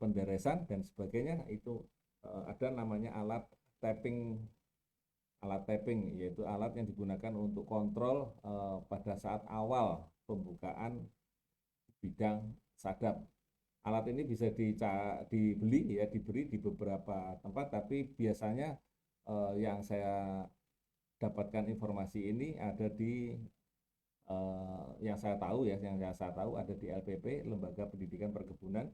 penderesan dan sebagainya. Itu ada namanya alat tapping, yaitu alat yang digunakan untuk kontrol pada saat awal pembukaan bidang sadap. Alat ini bisa dibeli ya, diberi di beberapa tempat, tapi biasanya yang saya dapatkan informasi ini ada di yang saya tahu ada di LPP, Lembaga Pendidikan Perkebunan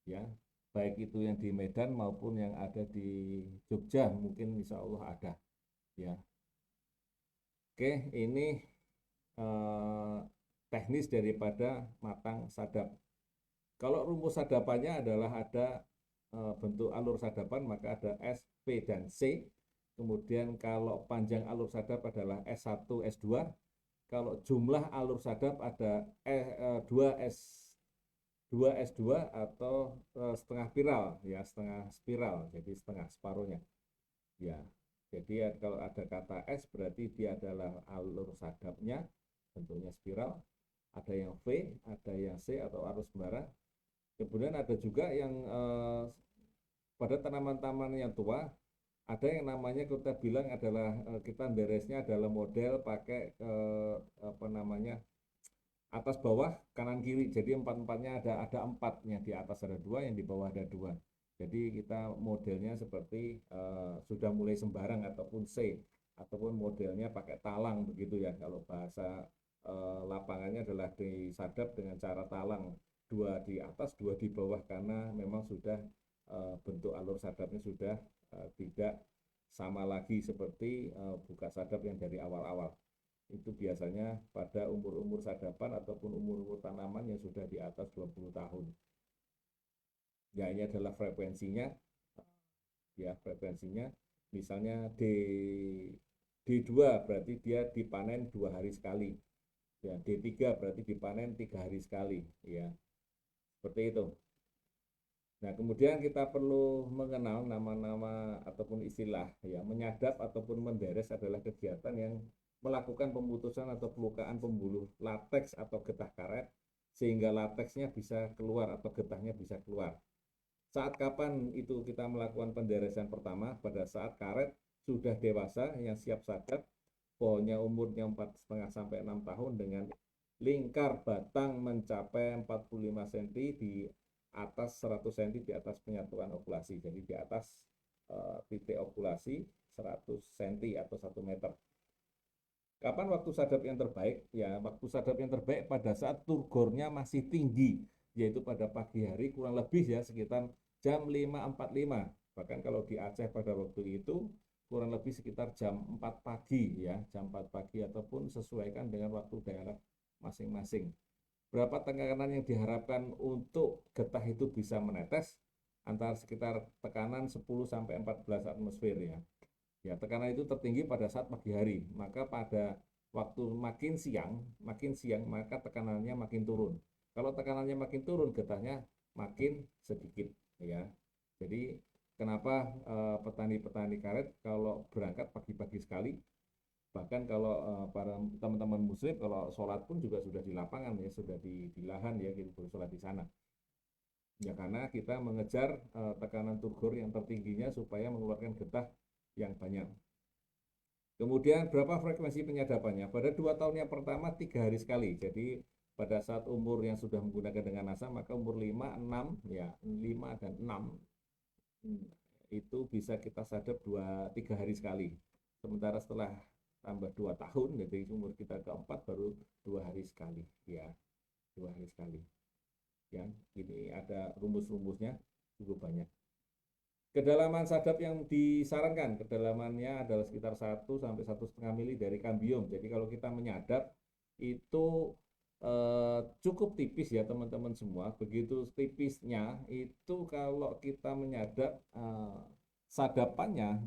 ya, baik itu yang di Medan maupun yang ada di Jogja, mungkin insya Allah ada ya. Oke, ini teknis daripada matang sadap. Kalau rumus sadapannya adalah ada bentuk alur sadapan, maka ada S, P, dan C. Kemudian kalau panjang alur sadap adalah S1, S2. Kalau jumlah alur sadap ada 2S2 atau setengah spiral ya, setengah spiral, jadi setengah separuhnya ya. Jadi kalau ada kata S berarti dia adalah alur sadapnya bentuknya spiral. Ada yang V, ada yang C atau arus membara. Kemudian ada juga yang pada tanaman-tanaman yang tua, ada yang namanya kita bilang adalah kita beresnya adalah model pakai atas bawah kanan kiri. Jadi empat-empatnya ada empatnya, di atas ada 2, yang di bawah ada 2. Jadi kita modelnya seperti sudah mulai sembarang ataupun C, ataupun modelnya pakai talang begitu ya. Kalau bahasa lapangannya adalah disadap dengan cara talang, 2 di atas 2 di bawah, karena memang sudah bentuk alur sadapnya sudah tidak sama lagi seperti buka sadap yang dari awal-awal. Itu biasanya pada umur-umur sadapan ataupun umur-umur tanaman yang sudah di atas 20 tahun. Ya, ini adalah frekuensinya. Ya, frekuensinya misalnya D2 berarti dia dipanen 2 hari sekali. Ya, D3 berarti dipanen 3 hari sekali ya. Seperti itu. Nah, kemudian kita perlu mengenal nama-nama ataupun istilah ya. Menyadap ataupun menderes adalah kegiatan yang melakukan pemutusan atau pelukaan pembuluh lateks atau getah karet sehingga lateksnya bisa keluar atau getahnya bisa keluar. Saat kapan itu kita melakukan penderesan pertama? Pada saat karet sudah dewasa yang siap sadap, pohonnya umurnya 4,5 sampai 6 tahun dengan lingkar batang mencapai 45 cm di atas 100 cm di atas penyatuan okulasi. Jadi di atas titik okulasi 100 cm atau 1 meter. Kapan waktu sadap yang terbaik? Ya, waktu sadap yang terbaik pada saat turgornya masih tinggi, yaitu pada pagi hari, kurang lebih ya sekitar jam 5.45. Bahkan kalau di Aceh pada waktu itu kurang lebih sekitar jam 4 pagi ya, jam 4 pagi, ataupun sesuaikan dengan waktu daerah masing-masing. Berapa tekanan yang diharapkan untuk getah itu bisa menetes? Antara sekitar tekanan 10 sampai 14 atmosfer ya. Ya, tekanan itu tertinggi pada saat pagi hari, maka pada waktu makin siang maka tekanannya makin turun. Kalau tekanannya makin turun, getahnya makin sedikit ya. Jadi kenapa petani-petani karet kalau berangkat pagi-pagi sekali, bahkan kalau para teman-teman muslim kalau sholat pun juga sudah di lapangan ya, sudah di lahan ya, gitu, sholat di sana. Ya, karena kita mengejar tekanan turgor yang tertingginya supaya mengeluarkan getah yang banyak. Kemudian berapa frekuensi penyadapannya? Pada 2 tahun yang pertama 3 hari sekali. Jadi pada saat umur yang sudah menggunakan dengan NASA, maka umur 5, 6 ya, 5 dan 6 itu bisa kita sadap 2-3 hari sekali. Sementara setelah tambah 2 tahun, jadi umur kita keempat baru 2 hari sekali ya, 2 hari sekali. rumus-rumusnya cukup banyak. Kedalaman sadap yang disarankan, kedalamannya adalah sekitar 1 sampai 1,5 mili dari kambium. Jadi kalau kita menyadap itu cukup tipis ya teman-teman semua. Begitu tipisnya itu kalau kita menyadap sadapannya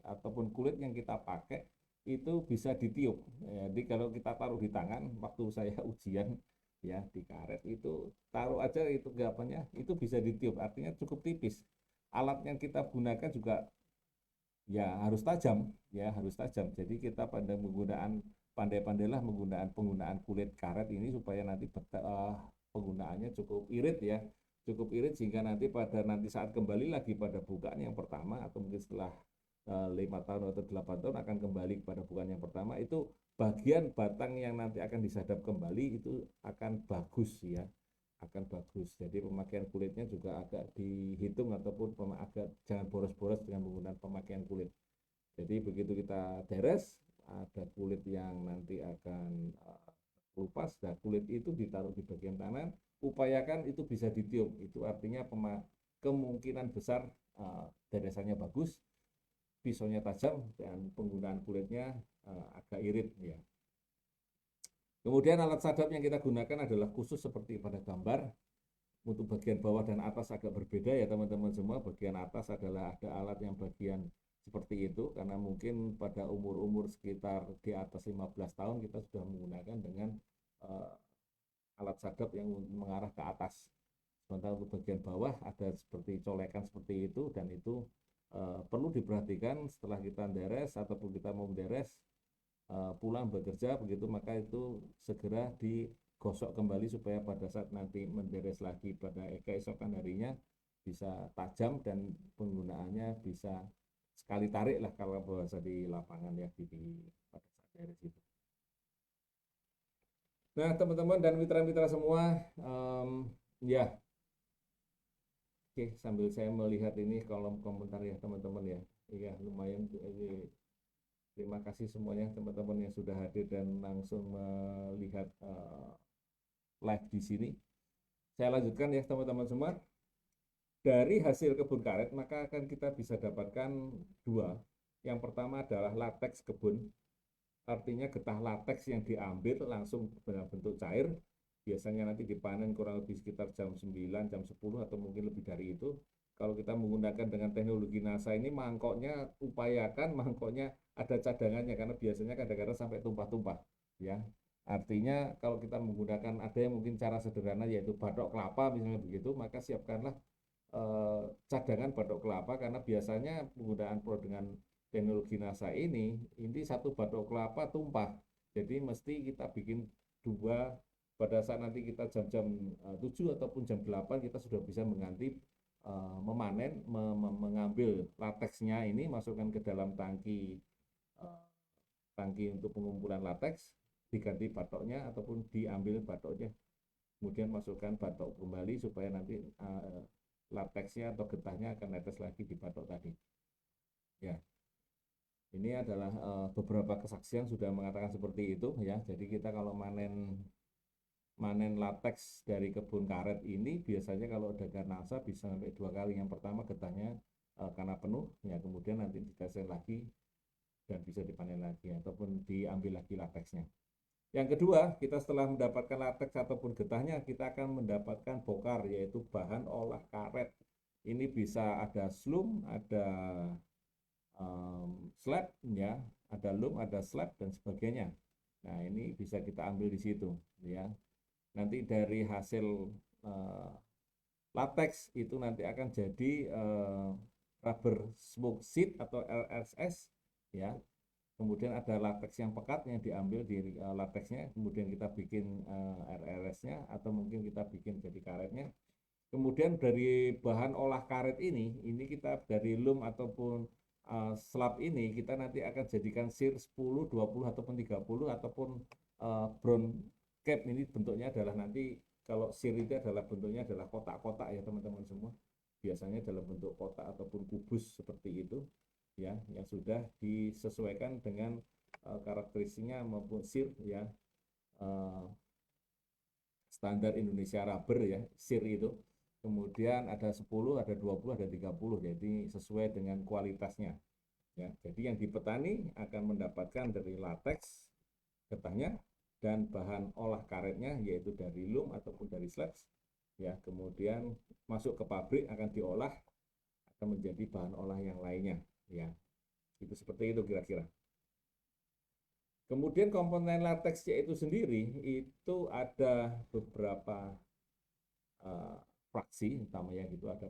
ataupun kulit yang kita pakai itu bisa ditiup. Jadi kalau kita taruh di tangan, waktu saya ujian ya di karet itu taruh aja itu gapannya itu bisa ditiup, artinya cukup tipis. Alat yang kita gunakan juga ya harus tajam, jadi kita pada menggunakan pandai-pandailah penggunaan kulit karet ini supaya nanti penggunaannya cukup irit ya, cukup irit sehingga nanti saat kembali lagi pada bukaan yang pertama atau mungkin setelah 5 tahun atau 8 tahun akan kembali pada bukaan yang pertama, itu bagian batang yang nanti akan disadap kembali itu akan bagus ya, akan bagus. Jadi pemakaian kulitnya juga agak dihitung ataupun agak jangan boros-boros dengan menggunakan pemakaian kulit. Jadi begitu kita deres, ada kulit yang nanti akan lepas, dan kulit itu ditaruh di bagian kanan, upayakan itu bisa ditiup. Itu artinya kemungkinan besar deresannya bagus, pisaunya tajam, dan penggunaan kulitnya agak irit ya. Kemudian alat sadap yang kita gunakan adalah khusus seperti pada gambar. Untuk bagian bawah dan atas agak berbeda ya teman-teman semua. Bagian atas adalah ada alat yang bagian seperti itu, karena mungkin pada umur-umur sekitar di atas 15 tahun kita sudah menggunakan dengan alat sadap yang mengarah ke atas. Sementara untuk bagian bawah ada seperti colekan seperti itu, dan itu perlu diperhatikan setelah kita deres ataupun kita mau menderes pulang bekerja begitu, maka itu segera digosok kembali supaya pada saat nanti menderes lagi pada keesokan harinya bisa tajam dan penggunaannya bisa sekali tarik lah kalau bahasa di lapangan ya pada saat deres itu. Nah teman-teman dan mitra-mitra semua, ya oke, sambil saya melihat ini kolom komentar ya teman-teman ya, iya lumayan. Terima kasih semuanya teman-teman yang sudah hadir dan langsung melihat live di sini. Saya lanjutkan ya teman-teman semua. Dari hasil kebun karet maka akan kita bisa dapatkan dua. Yang pertama adalah lateks kebun. Artinya getah lateks yang diambil langsung dalam bentuk cair. Biasanya nanti dipanen kurang lebih sekitar jam 9, jam 10 atau mungkin lebih dari itu. Kalau kita menggunakan dengan teknologi NASA ini, upayakan mangkoknya ada cadangannya, karena biasanya kadang-kadang sampai tumpah-tumpah ya. Artinya kalau kita menggunakan, ada yang mungkin cara sederhana yaitu batok kelapa misalnya begitu, maka siapkanlah cadangan batok kelapa, karena biasanya penggunaan dengan teknologi NASA ini satu batok kelapa tumpah. Jadi mesti kita bikin dua. Pada saat nanti kita jam-jam 7 ataupun jam 8 kita sudah bisa memanen, mengambil lateksnya ini, masukkan ke dalam tangki untuk pengumpulan lateks, diganti batoknya ataupun diambil batoknya, kemudian masukkan batok kembali supaya nanti lateksnya atau getahnya akan netes lagi di batok tadi ya. Ini adalah beberapa kesaksian sudah mengatakan seperti itu ya. Jadi kita kalau manen lateks dari kebun karet ini biasanya kalau dengan NASA bisa sampai 2 kali. Yang pertama getahnya karena penuh ya, kemudian nanti ditetes lagi dan bisa dipanen lagi ataupun diambil lagi lateksnya. Yang kedua, kita setelah mendapatkan lateks ataupun getahnya, kita akan mendapatkan bokar, yaitu bahan olah karet. Ini bisa ada slum, ada slab ya, ada loom, ada slab dan sebagainya. Nah ini bisa kita ambil di situ ya. Nanti dari hasil latex itu nanti akan jadi rubber smoke sheet atau RSS ya. Kemudian ada latex yang pekat yang diambil di latexnya, kemudian kita bikin RRS-nya atau mungkin kita bikin jadi karetnya. Kemudian dari bahan olah karet ini kita dari loom ataupun slab ini kita nanti akan jadikan sir 10, 20 ataupun 30 ataupun brown cap. Ini bentuknya adalah nanti kalau sir itu adalah bentuknya adalah kotak-kotak ya teman-teman semua. Biasanya dalam bentuk kotak ataupun kubus seperti itu ya, yang sudah disesuaikan dengan karakteristiknya maupun sir ya, standar Indonesia rubber ya, sir itu. kemudian ada 10, ada 20, ada 30, jadi sesuai dengan kualitasnya. Ya, jadi yang di petani akan mendapatkan dari lateks getahnya dan bahan olah karetnya yaitu dari loom ataupun dari slabs. Ya, kemudian masuk ke pabrik akan diolah akan menjadi bahan olah yang lainnya. Ya, itu seperti itu kira-kira. Kemudian komponen lateksnya itu sendiri itu ada beberapa fraksi, utamanya gitu ada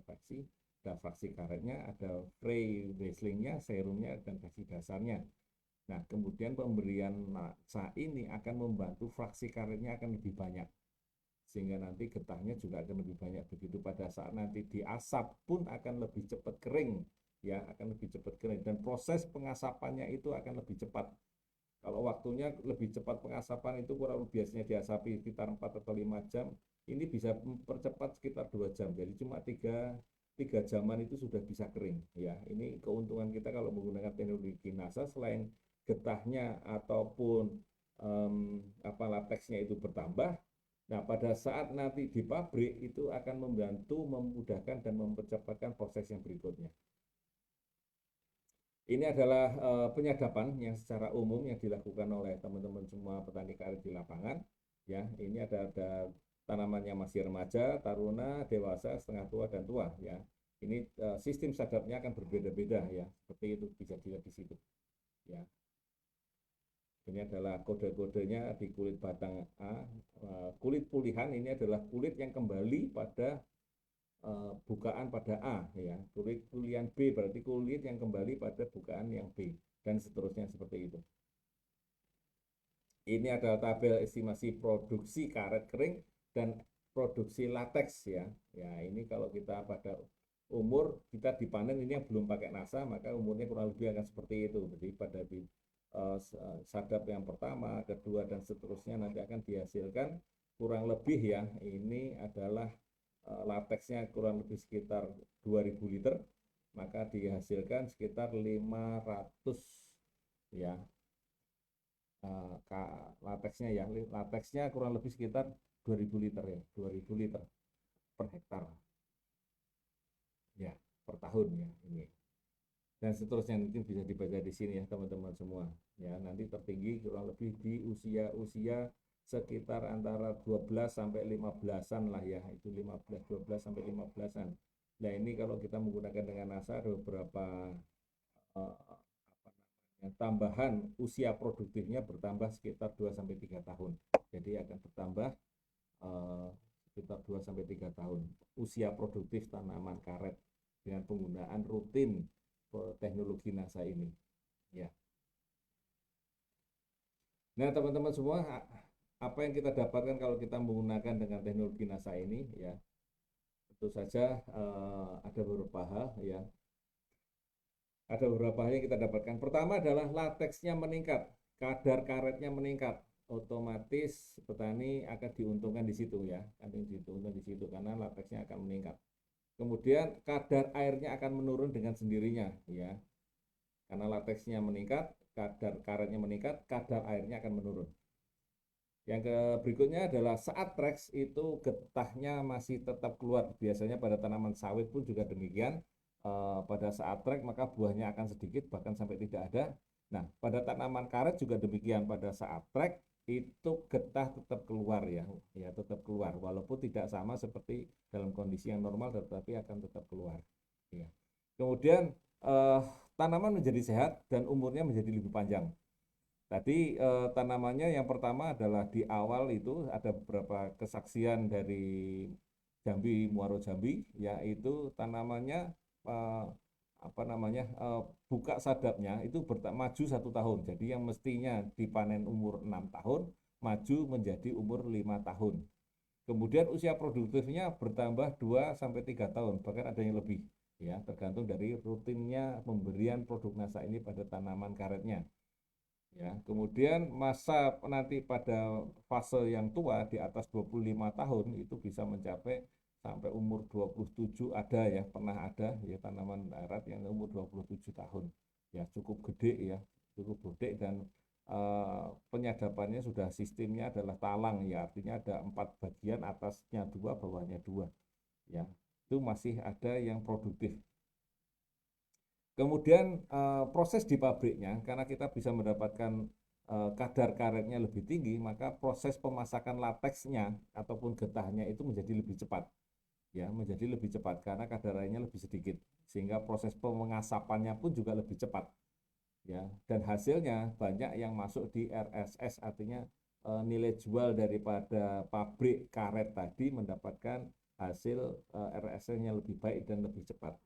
fraksi karetnya, ada fray wrestlingnya, serumnya, dan fraksi dasarnya. Nah, kemudian pemberian massa ini akan membantu fraksi karetnya akan lebih banyak, sehingga nanti getahnya juga akan lebih banyak. Begitu pada saat nanti diasap pun akan lebih cepat kering, ya akan lebih cepat kering, dan proses pengasapannya itu akan lebih cepat. Kalau waktunya lebih cepat pengasapan itu kurang biasanya diasapi sekitar 4 atau 5 jam, ini bisa mempercepat sekitar 2 jam. Jadi cuma 3 jaman itu sudah bisa kering. Ya, ini keuntungan kita kalau menggunakan teknologi kinasa, selain getahnya ataupun lateksnya itu bertambah. Nah, pada saat nanti di pabrik itu akan membantu memudahkan dan mempercepatkan proses yang berikutnya. Ini adalah penyadapan yang secara umum yang dilakukan oleh teman-teman semua petani karet di lapangan. Ya, ini ada tanamannya masih remaja, taruna, dewasa, setengah tua, dan tua. Ya, ini sistem sadapnya akan berbeda-beda ya, seperti itu bisa dilihat di situ. Ya, ini adalah kode-kodenya di kulit batang A. Kulit pulihan ini adalah kulit yang kembali pada bukaan pada A, ya, kulit pulihan B berarti kulit yang kembali pada bukaan yang B, dan seterusnya seperti itu. Ini adalah tabel estimasi produksi karet kering dan produksi lateks, ya. Ya, ini kalau kita pada umur kita dipanen ini yang belum pakai NASA, maka umurnya kurang lebih akan seperti itu. Jadi pada sadap yang pertama, kedua, dan seterusnya nanti akan dihasilkan kurang lebih, ya, ini adalah lateksnya kurang lebih sekitar 2000 liter, maka dihasilkan sekitar 500, ya, lateksnya kurang lebih sekitar 2000 liter, ya, 2000 liter per hektar, ya, per tahun, ya, ini. Dan seterusnya nanti bisa dibaca di sini, ya, teman-teman semua. Ya, nanti tertinggi kurang lebih di usia sekitar antara 12 sampai 15-an lah, ya, itu 12 sampai 15-an. Nah, ini kalau kita menggunakan dengan NASA ada beberapa tambahan usia produktifnya bertambah sekitar 2 sampai 3 tahun. Jadi akan bertambah sekitar 2 sampai 3 tahun usia produktif tanaman karet dengan penggunaan rutin teknologi NASA ini, ya. Nah, teman-teman semua, apa yang kita dapatkan kalau kita menggunakan dengan teknologi NASA ini, ya, tentu saja ada beberapa hal, ya. Ada beberapa hal yang kita dapatkan. Pertama adalah lateksnya meningkat, kadar karetnya meningkat, otomatis petani akan diuntungkan di situ, ya, akan diuntungkan di situ karena lateksnya akan meningkat. Kemudian kadar airnya akan menurun dengan sendirinya, ya, karena lateksnya meningkat, kadar karetnya meningkat, kadar airnya akan menurun. Yang berikutnya adalah saat treks itu getahnya masih tetap keluar. Biasanya pada tanaman sawit pun juga demikian. Pada saat trek maka buahnya akan sedikit, bahkan sampai tidak ada. Nah, pada tanaman karet juga demikian. Pada saat trek itu getah tetap keluar, ya, ya tetap keluar. Walaupun tidak sama seperti dalam kondisi yang normal, tetapi akan tetap keluar. Ya. Kemudian tanaman menjadi sehat dan umurnya menjadi lebih panjang. Tadi tanamannya yang pertama adalah di awal itu ada beberapa kesaksian dari Jambi, Muaro Jambi, yaitu tanamannya buka sadapnya itu maju 1 tahun. Jadi yang mestinya dipanen umur 6 tahun, maju menjadi umur 5 tahun. Kemudian usia produktifnya bertambah 2 sampai 3 tahun, bahkan ada yang lebih, ya, tergantung dari rutinnya pemberian produk NASA ini pada tanaman karetnya. Ya, kemudian masa nanti pada fase yang tua di atas 25 tahun itu bisa mencapai sampai umur 27, ada, ya, pernah ada, ya, tanaman karet yang umur 27 tahun. Ya, cukup gede, ya, cukup gede, dan penyadapannya sudah sistemnya adalah talang, ya, artinya ada 4 bagian, atasnya 2, bawahnya 2, ya. itu masih ada yang produktif. Kemudian proses di pabriknya, karena kita bisa mendapatkan kadar karetnya lebih tinggi, maka proses pemasakan lateksnya ataupun getahnya itu menjadi lebih cepat, ya, menjadi lebih cepat karena kadar airnya lebih sedikit, sehingga proses pengasapannya pun juga lebih cepat, ya, dan hasilnya banyak yang masuk di RSS, artinya nilai jual daripada pabrik karet tadi mendapatkan hasil RSS-nya lebih baik dan lebih cepat.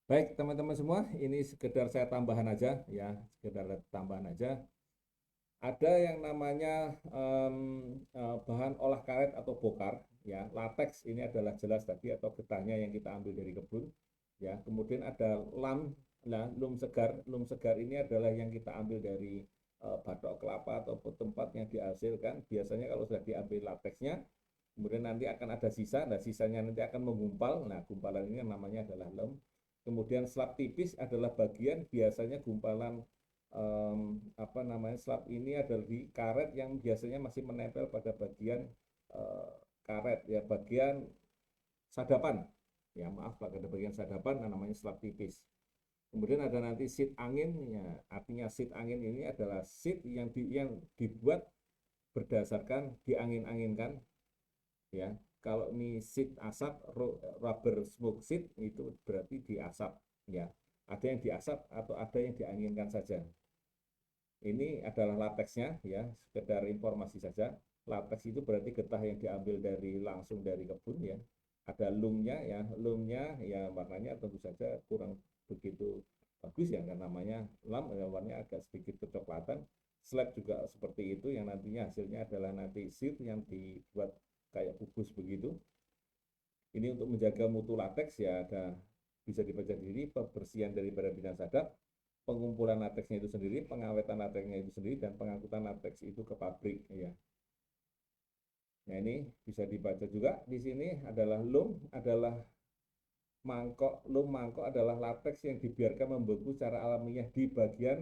Baik, teman-teman semua, ini sekedar saya tambahan aja, ya, sekedar tambahan aja. Ada yang namanya bahan olah karet atau bokar, ya, lateks ini adalah jelas tadi atau getahnya yang kita ambil dari kebun, ya. Kemudian ada lam, nah, lum segar ini adalah yang kita ambil dari batok kelapa ataupun tempat yang dihasilkan. Biasanya kalau sudah diambil lateksnya, kemudian nanti akan ada sisa, nah sisanya nanti akan menggumpal, nah gumpalan ini namanya adalah lem. Kemudian slab tipis adalah bagian biasanya gumpalan apa namanya slab ini adalah di karet yang biasanya masih menempel pada bagian karet, ya, bagian sadapan, ya, maaf pada bagian sadapan, namanya slab tipis. Kemudian ada nanti sheet angin, ya, artinya sheet angin ini adalah sheet yang dibuat berdasarkan diangin-anginkan, ya. Kalau ini sheet asap, rubber smoke sheet, itu berarti diasap, ya. Ada yang diasap atau ada yang dianginkan saja. Ini adalah lateksnya, ya, sekedar informasi saja. Lateks itu berarti getah yang diambil langsung dari kebun, ya. Ada lumnya, ya, lumnya, ya, warnanya tentu saja kurang begitu bagus, ya, karena namanya lam, ya, warnanya agak sedikit kecoklatan. Slab juga seperti itu, yang nantinya hasilnya adalah nanti sheet yang dibuat kayak kubus begitu. Ini untuk menjaga mutu lateks, ya, ada bisa dibaca diri pembersihan daripada bidang sadap, pengumpulan lateksnya itu sendiri, pengawetan lateksnya itu sendiri, dan pengangkutan lateks itu ke pabrik, ya. Nah, ini bisa dibaca juga. Di sini adalah lum, adalah mangkok. Lum mangkok adalah lateks yang dibiarkan membeku secara alamiah di bagian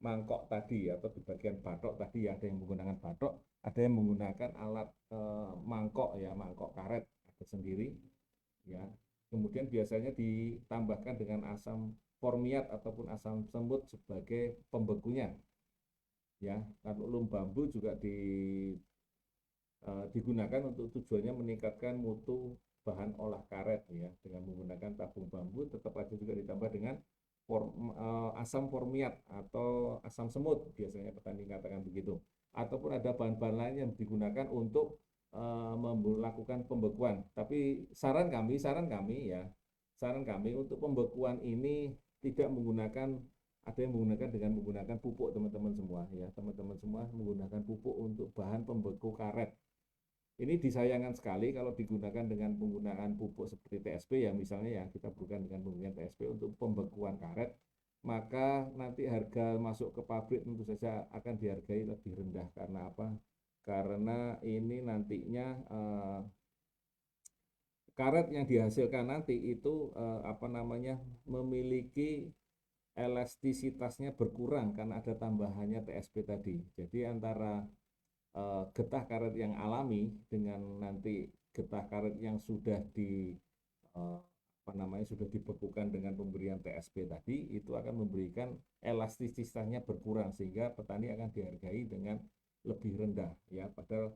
mangkok tadi, atau di bagian batok tadi, ya. Ada yang menggunakan batok, ada yang menggunakan alat mangkok, ya, mangkok karet ada sendiri, ya. Kemudian biasanya ditambahkan dengan asam formiat ataupun asam semut sebagai pembekunya, ya. Kalau lum bambu juga digunakan untuk tujuannya meningkatkan mutu bahan olah karet, ya, dengan menggunakan tabung bambu, tetap aja juga ditambah dengan asam formiat atau asam semut, biasanya petani katakan begitu. Ataupun ada bahan-bahan lain yang digunakan untuk melakukan pembekuan. Tapi saran kami, ya, saran kami untuk pembekuan ini tidak menggunakan, ada yang menggunakan dengan menggunakan pupuk, teman-teman semua, ya, teman-teman semua menggunakan pupuk untuk bahan pembeku karet. Ini disayangkan sekali kalau digunakan dengan penggunaan pupuk seperti TSP, ya, misalnya, ya, kita bukan dengan penggunaan TSP untuk pembekuan karet, maka nanti harga masuk ke pabrik tentu saja akan dihargai lebih rendah. Karena apa? Karena ini nantinya karet yang dihasilkan nanti itu apa namanya, memiliki elastisitasnya berkurang karena ada tambahannya TSP tadi. Jadi antara getah karet yang alami dengan nanti getah karet yang sudah apa namanya, sudah dibekukan dengan pemberian TSP tadi, itu akan memberikan elastisitasnya berkurang, sehingga petani akan dihargai dengan lebih rendah, ya. Padahal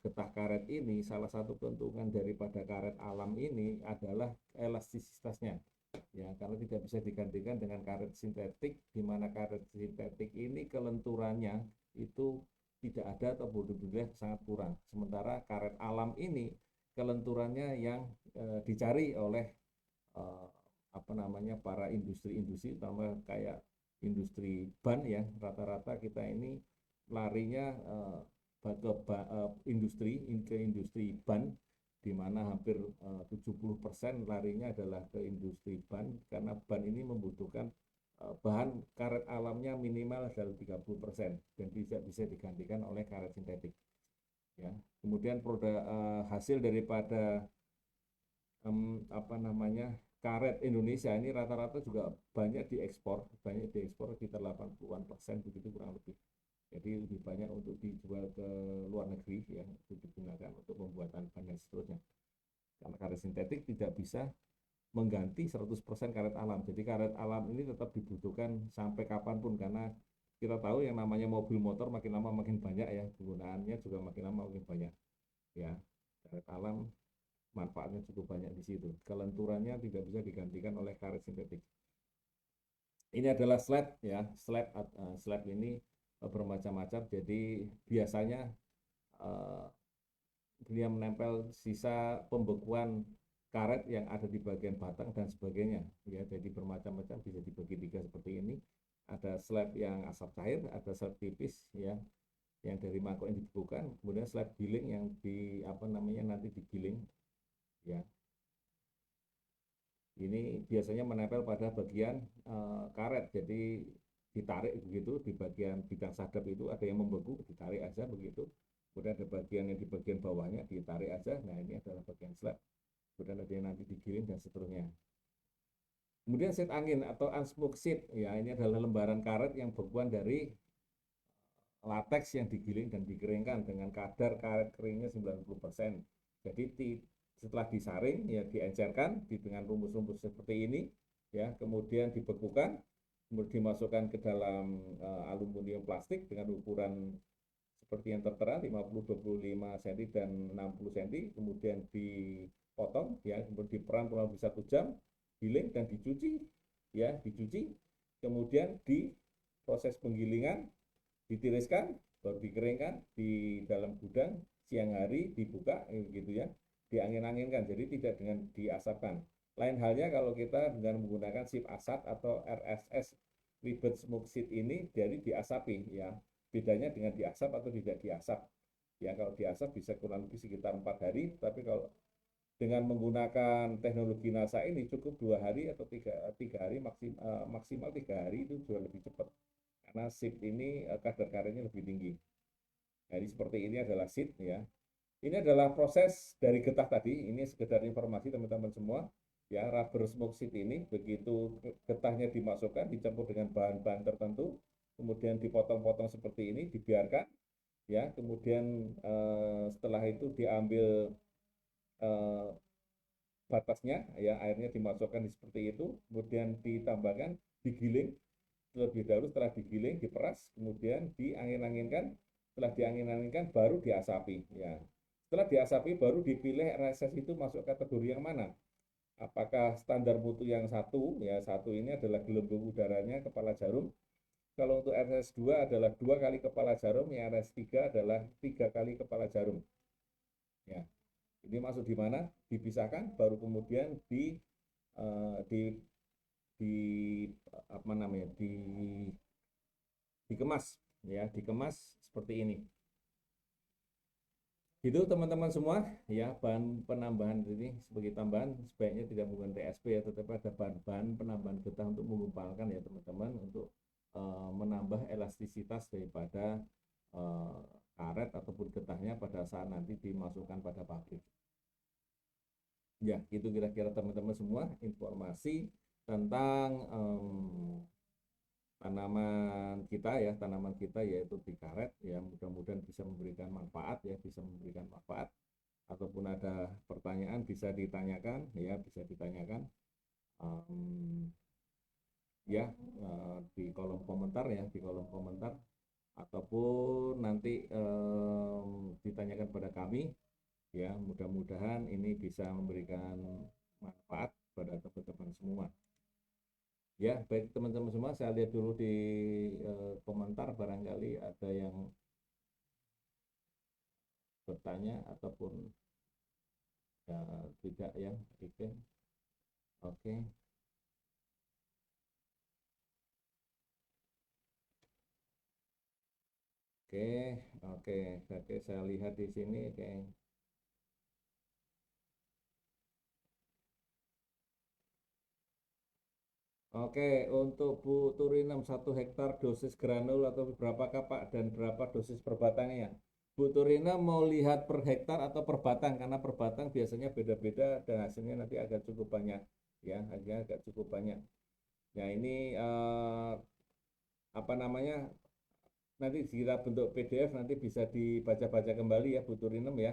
getah karet ini, salah satu keuntungan daripada karet alam ini adalah elastisitasnya, ya, kalau tidak bisa digantikan dengan karet sintetik, di mana karet sintetik ini kelenturannya itu tidak ada atau boleh sangat kurang. Sementara karet alam ini kelenturannya yang dicari oleh apa namanya, para industri-industri, terutama kayak industri ban, ya. Rata-rata kita ini larinya ke industri ban, di mana hampir 70% larinya adalah ke industri ban, karena ban ini membutuhkan bahan karet alamnya minimal adalah 30% dan tidak bisa digantikan oleh karet sintetik, ya. Kemudian produk hasil daripada apa namanya, karet Indonesia ini rata-rata juga banyak diekspor sekitar 80% begitu kurang lebih. Jadi lebih banyak untuk dijual ke luar negeri, ya, untuk digunakan untuk pembuatan ban dan seterusnya. Karena karet sintetik tidak bisa mengganti 100% karet alam. Jadi karet alam ini tetap dibutuhkan sampai kapanpun, karena kita tahu yang namanya mobil motor makin lama makin banyak ya, penggunaannya juga makin lama makin banyak ya. Karet alam manfaatnya cukup banyak di situ. Kelenturannya tidak bisa digantikan oleh karet sintetik. Ini adalah slab ya, slab ini bermacam-macam. Jadi biasanya dia menempel sisa pembekuan karet yang ada di bagian batang dan sebagainya ya. Jadi bermacam-macam, bisa dibagi tiga seperti ini. Ada slab yang asap cair, ada slab tipis ya, yang dari mangkok yang dibekukan, kemudian slab giling yang nanti digiling ya. Ini biasanya menempel pada bagian karet, jadi ditarik begitu. Di bagian bidang sadap itu ada yang membeku, ditarik aja begitu. Kemudian ada bagian yang di bagian bawahnya ditarik aja. Nah, ini adalah bagian slab. Kemudian ada yang nanti digiling dan seterusnya. Kemudian sheet angin atau unsmoked sheet ya, ini adalah lembaran karet yang bekuan dari lateks yang digiling dan dikeringkan dengan kadar karet keringnya 90%. Jadi setelah disaring ya, diencerkan dengan rumus-rumus seperti ini ya, kemudian dibekukan, kemudian dimasukkan ke dalam aluminium plastik dengan ukuran seperti yang tertera 50, 25 cm dan 60 cm, kemudian dipotong ya, kemudian diperam kurang lebih 1 jam, giling dan dicuci ya, kemudian di proses penggilingan ditiriskan, baru dikeringkan di dalam gudang, siang hari dibuka gitu ya, diangin-anginkan, jadi tidak dengan diasapkan. Lain halnya kalau kita dengan menggunakan sip asap atau RSS, ribet smoke sheet ini, dari diasapi ya. Bedanya dengan diasap atau tidak diasap ya, kalau diasap bisa kurang lebih sekitar 4 hari, tapi kalau dengan menggunakan teknologi NASA ini cukup 2 hari atau tiga hari, maksimal 3 hari itu sudah lebih cepat, karena sheet ini kadar karetnya lebih tinggi. Jadi seperti ini adalah sheet ya. Ini adalah proses dari getah tadi. Ini sekedar informasi teman-teman semua ya. Rubber smoke sheet ini begitu getahnya dimasukkan, dicampur dengan bahan-bahan tertentu, kemudian dipotong-potong seperti ini, dibiarkan ya. Kemudian setelah itu diambil batasnya ya, airnya dimasukkan seperti itu, kemudian ditambahkan, digiling terlebih dahulu. Setelah digiling, diperas, kemudian diangin-anginkan. Setelah diangin-anginkan baru diasapi ya. Setelah diasapi baru dipilih RSS itu masuk kategori yang mana. Apakah standar mutu yang satu ya, satu ini adalah gelembung udaranya kepala jarum. Kalau untuk RS2 adalah 2 kali kepala jarum, yang RS3 adalah 3 kali kepala jarum. Ya, ini masuk di mana? Dipisahkan, baru kemudian di apa namanya, dikemas ya, dikemas seperti ini. Itu teman-teman semua ya, bahan penambahan ini sebagai tambahan sebaiknya tidak menggunakan TSP ya, tetapi ada bahan-bahan penambahan getah untuk menggumpalkan ya teman-teman, untuk menambah elastisitas daripada karet ataupun getahnya pada saat nanti dimasukkan pada pabrik. Ya, itu kira-kira teman-teman semua informasi tentang tanaman kita yaitu di karet ya. Mudah-mudahan bisa memberikan manfaat ya, ataupun ada pertanyaan bisa ditanyakan ya, ya di kolom komentar ya, ataupun nanti ditanyakan pada kami ya. Mudah-mudahan ini bisa memberikan manfaat pada teman-teman semua. Ya, baik teman-teman semua, saya lihat dulu di komentar, barangkali ada yang bertanya ataupun ya, tidak ya. Oke. Oke, saya lihat di sini. Oke, untuk Bu Turinem 1 hektar dosis granul atau berapa kapak dan berapa dosis per batangnya? Bu Turinem mau lihat per hektar atau per batang? Karena per batang biasanya beda-beda dan hasilnya nanti agak cukup banyak ya, agak cukup banyak. Nah, ini apa namanya? Nanti kita bentuk PDF, nanti bisa dibaca-baca kembali ya Bu Turinem ya.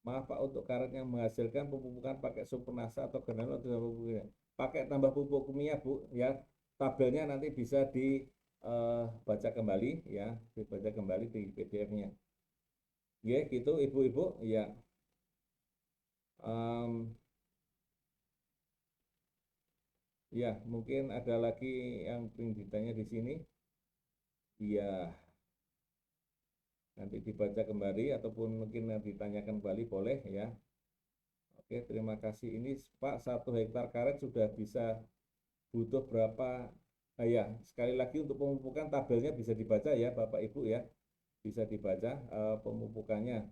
Maaf Pak, untuk karet yang menghasilkan pemupukan pakai supernasa atau granul atau tambah pupuknya. Pakai tambah pupuk kimia Bu ya. Tabelnya nanti bisa dibaca kembali ya, dibaca kembali di PDF-nya. Ya, gitu Ibu-ibu ya. Um, ya, mungkin ada lagi yang ingin ditanya di sini. Iya, nanti dibaca kembali ataupun mungkin ditanyakan kembali boleh ya. Oke, terima kasih. Ini Pak, 1 hektar karet sudah bisa butuh berapa? Ya, sekali lagi untuk pemupukan tabelnya bisa dibaca ya Bapak Ibu ya. Bisa dibaca pemupukannya,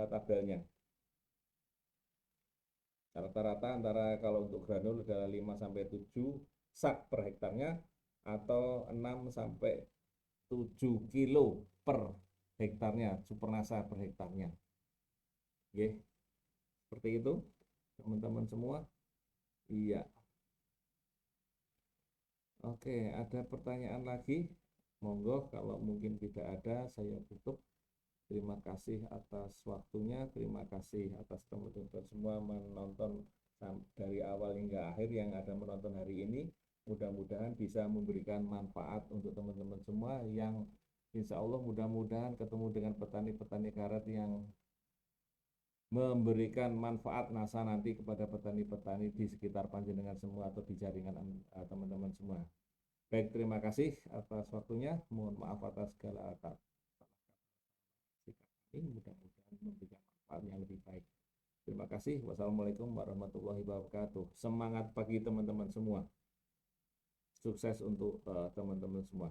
tabelnya. Rata-rata antara kalau untuk granul adalah 5 sampai 7 sak per hektarnya atau 6 sampai 7 kilo per hektarnya, supernasa per hektarnya. Oke, seperti itu teman-teman semua. Iya. Oke, ada pertanyaan lagi? Monggo, kalau mungkin tidak ada, saya tutup. Terima kasih atas waktunya, terima kasih atas teman-teman semua menonton dari awal hingga akhir yang ada menonton hari ini. Mudah-mudahan bisa memberikan manfaat untuk teman-teman semua yang insya Allah mudah-mudahan ketemu dengan petani-petani karet yang memberikan manfaat NASA nanti kepada petani-petani di sekitar Panjenengan semua atau di jaringan teman-teman semua. Baik, terima kasih atas waktunya. Mohon maaf atas segala sikap ini. Mudah-mudahan memberikan manfaat yang lebih baik. Terima kasih. Wassalamualaikum warahmatullahi wabarakatuh. Semangat pagi teman-teman semua. Sukses untuk teman-teman semua.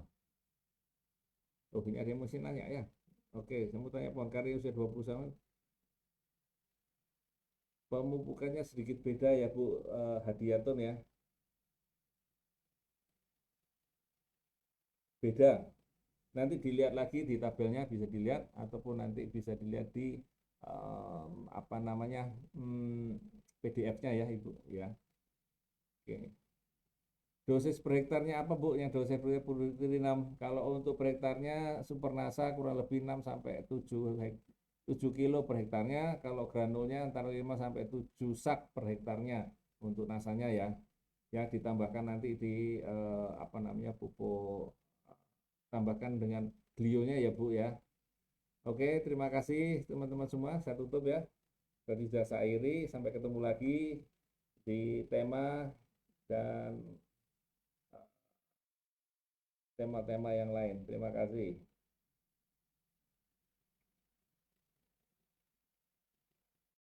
Oh, ini ada yang mesti nanya ya. Oke, saya mau tanya pohon karet usia 20 tahun. Pemupukannya sedikit beda ya Bu Hadiatun ya. Beda. Nanti dilihat lagi di tabelnya bisa dilihat ataupun nanti bisa dilihat di apa namanya PDF-nya ya Ibu ya. Oke. Dosis per hektarnya apa Bu? Yang dosis per hektar 6. Kalau untuk per hektarnya Supernasa kurang lebih 6 sampai 7 kilo per hektarnya. Kalau granulnya antara 5 sampai 7 sak per hektarnya untuk nasanya ya. Ya ditambahkan nanti di apa namanya pupuk, tambahkan dengan glionya ya Bu ya. Oke, terima kasih teman-teman semua. Saya tutup ya. Dari jasa airi, sampai ketemu lagi di tema dan tema-tema yang lain. Terima kasih.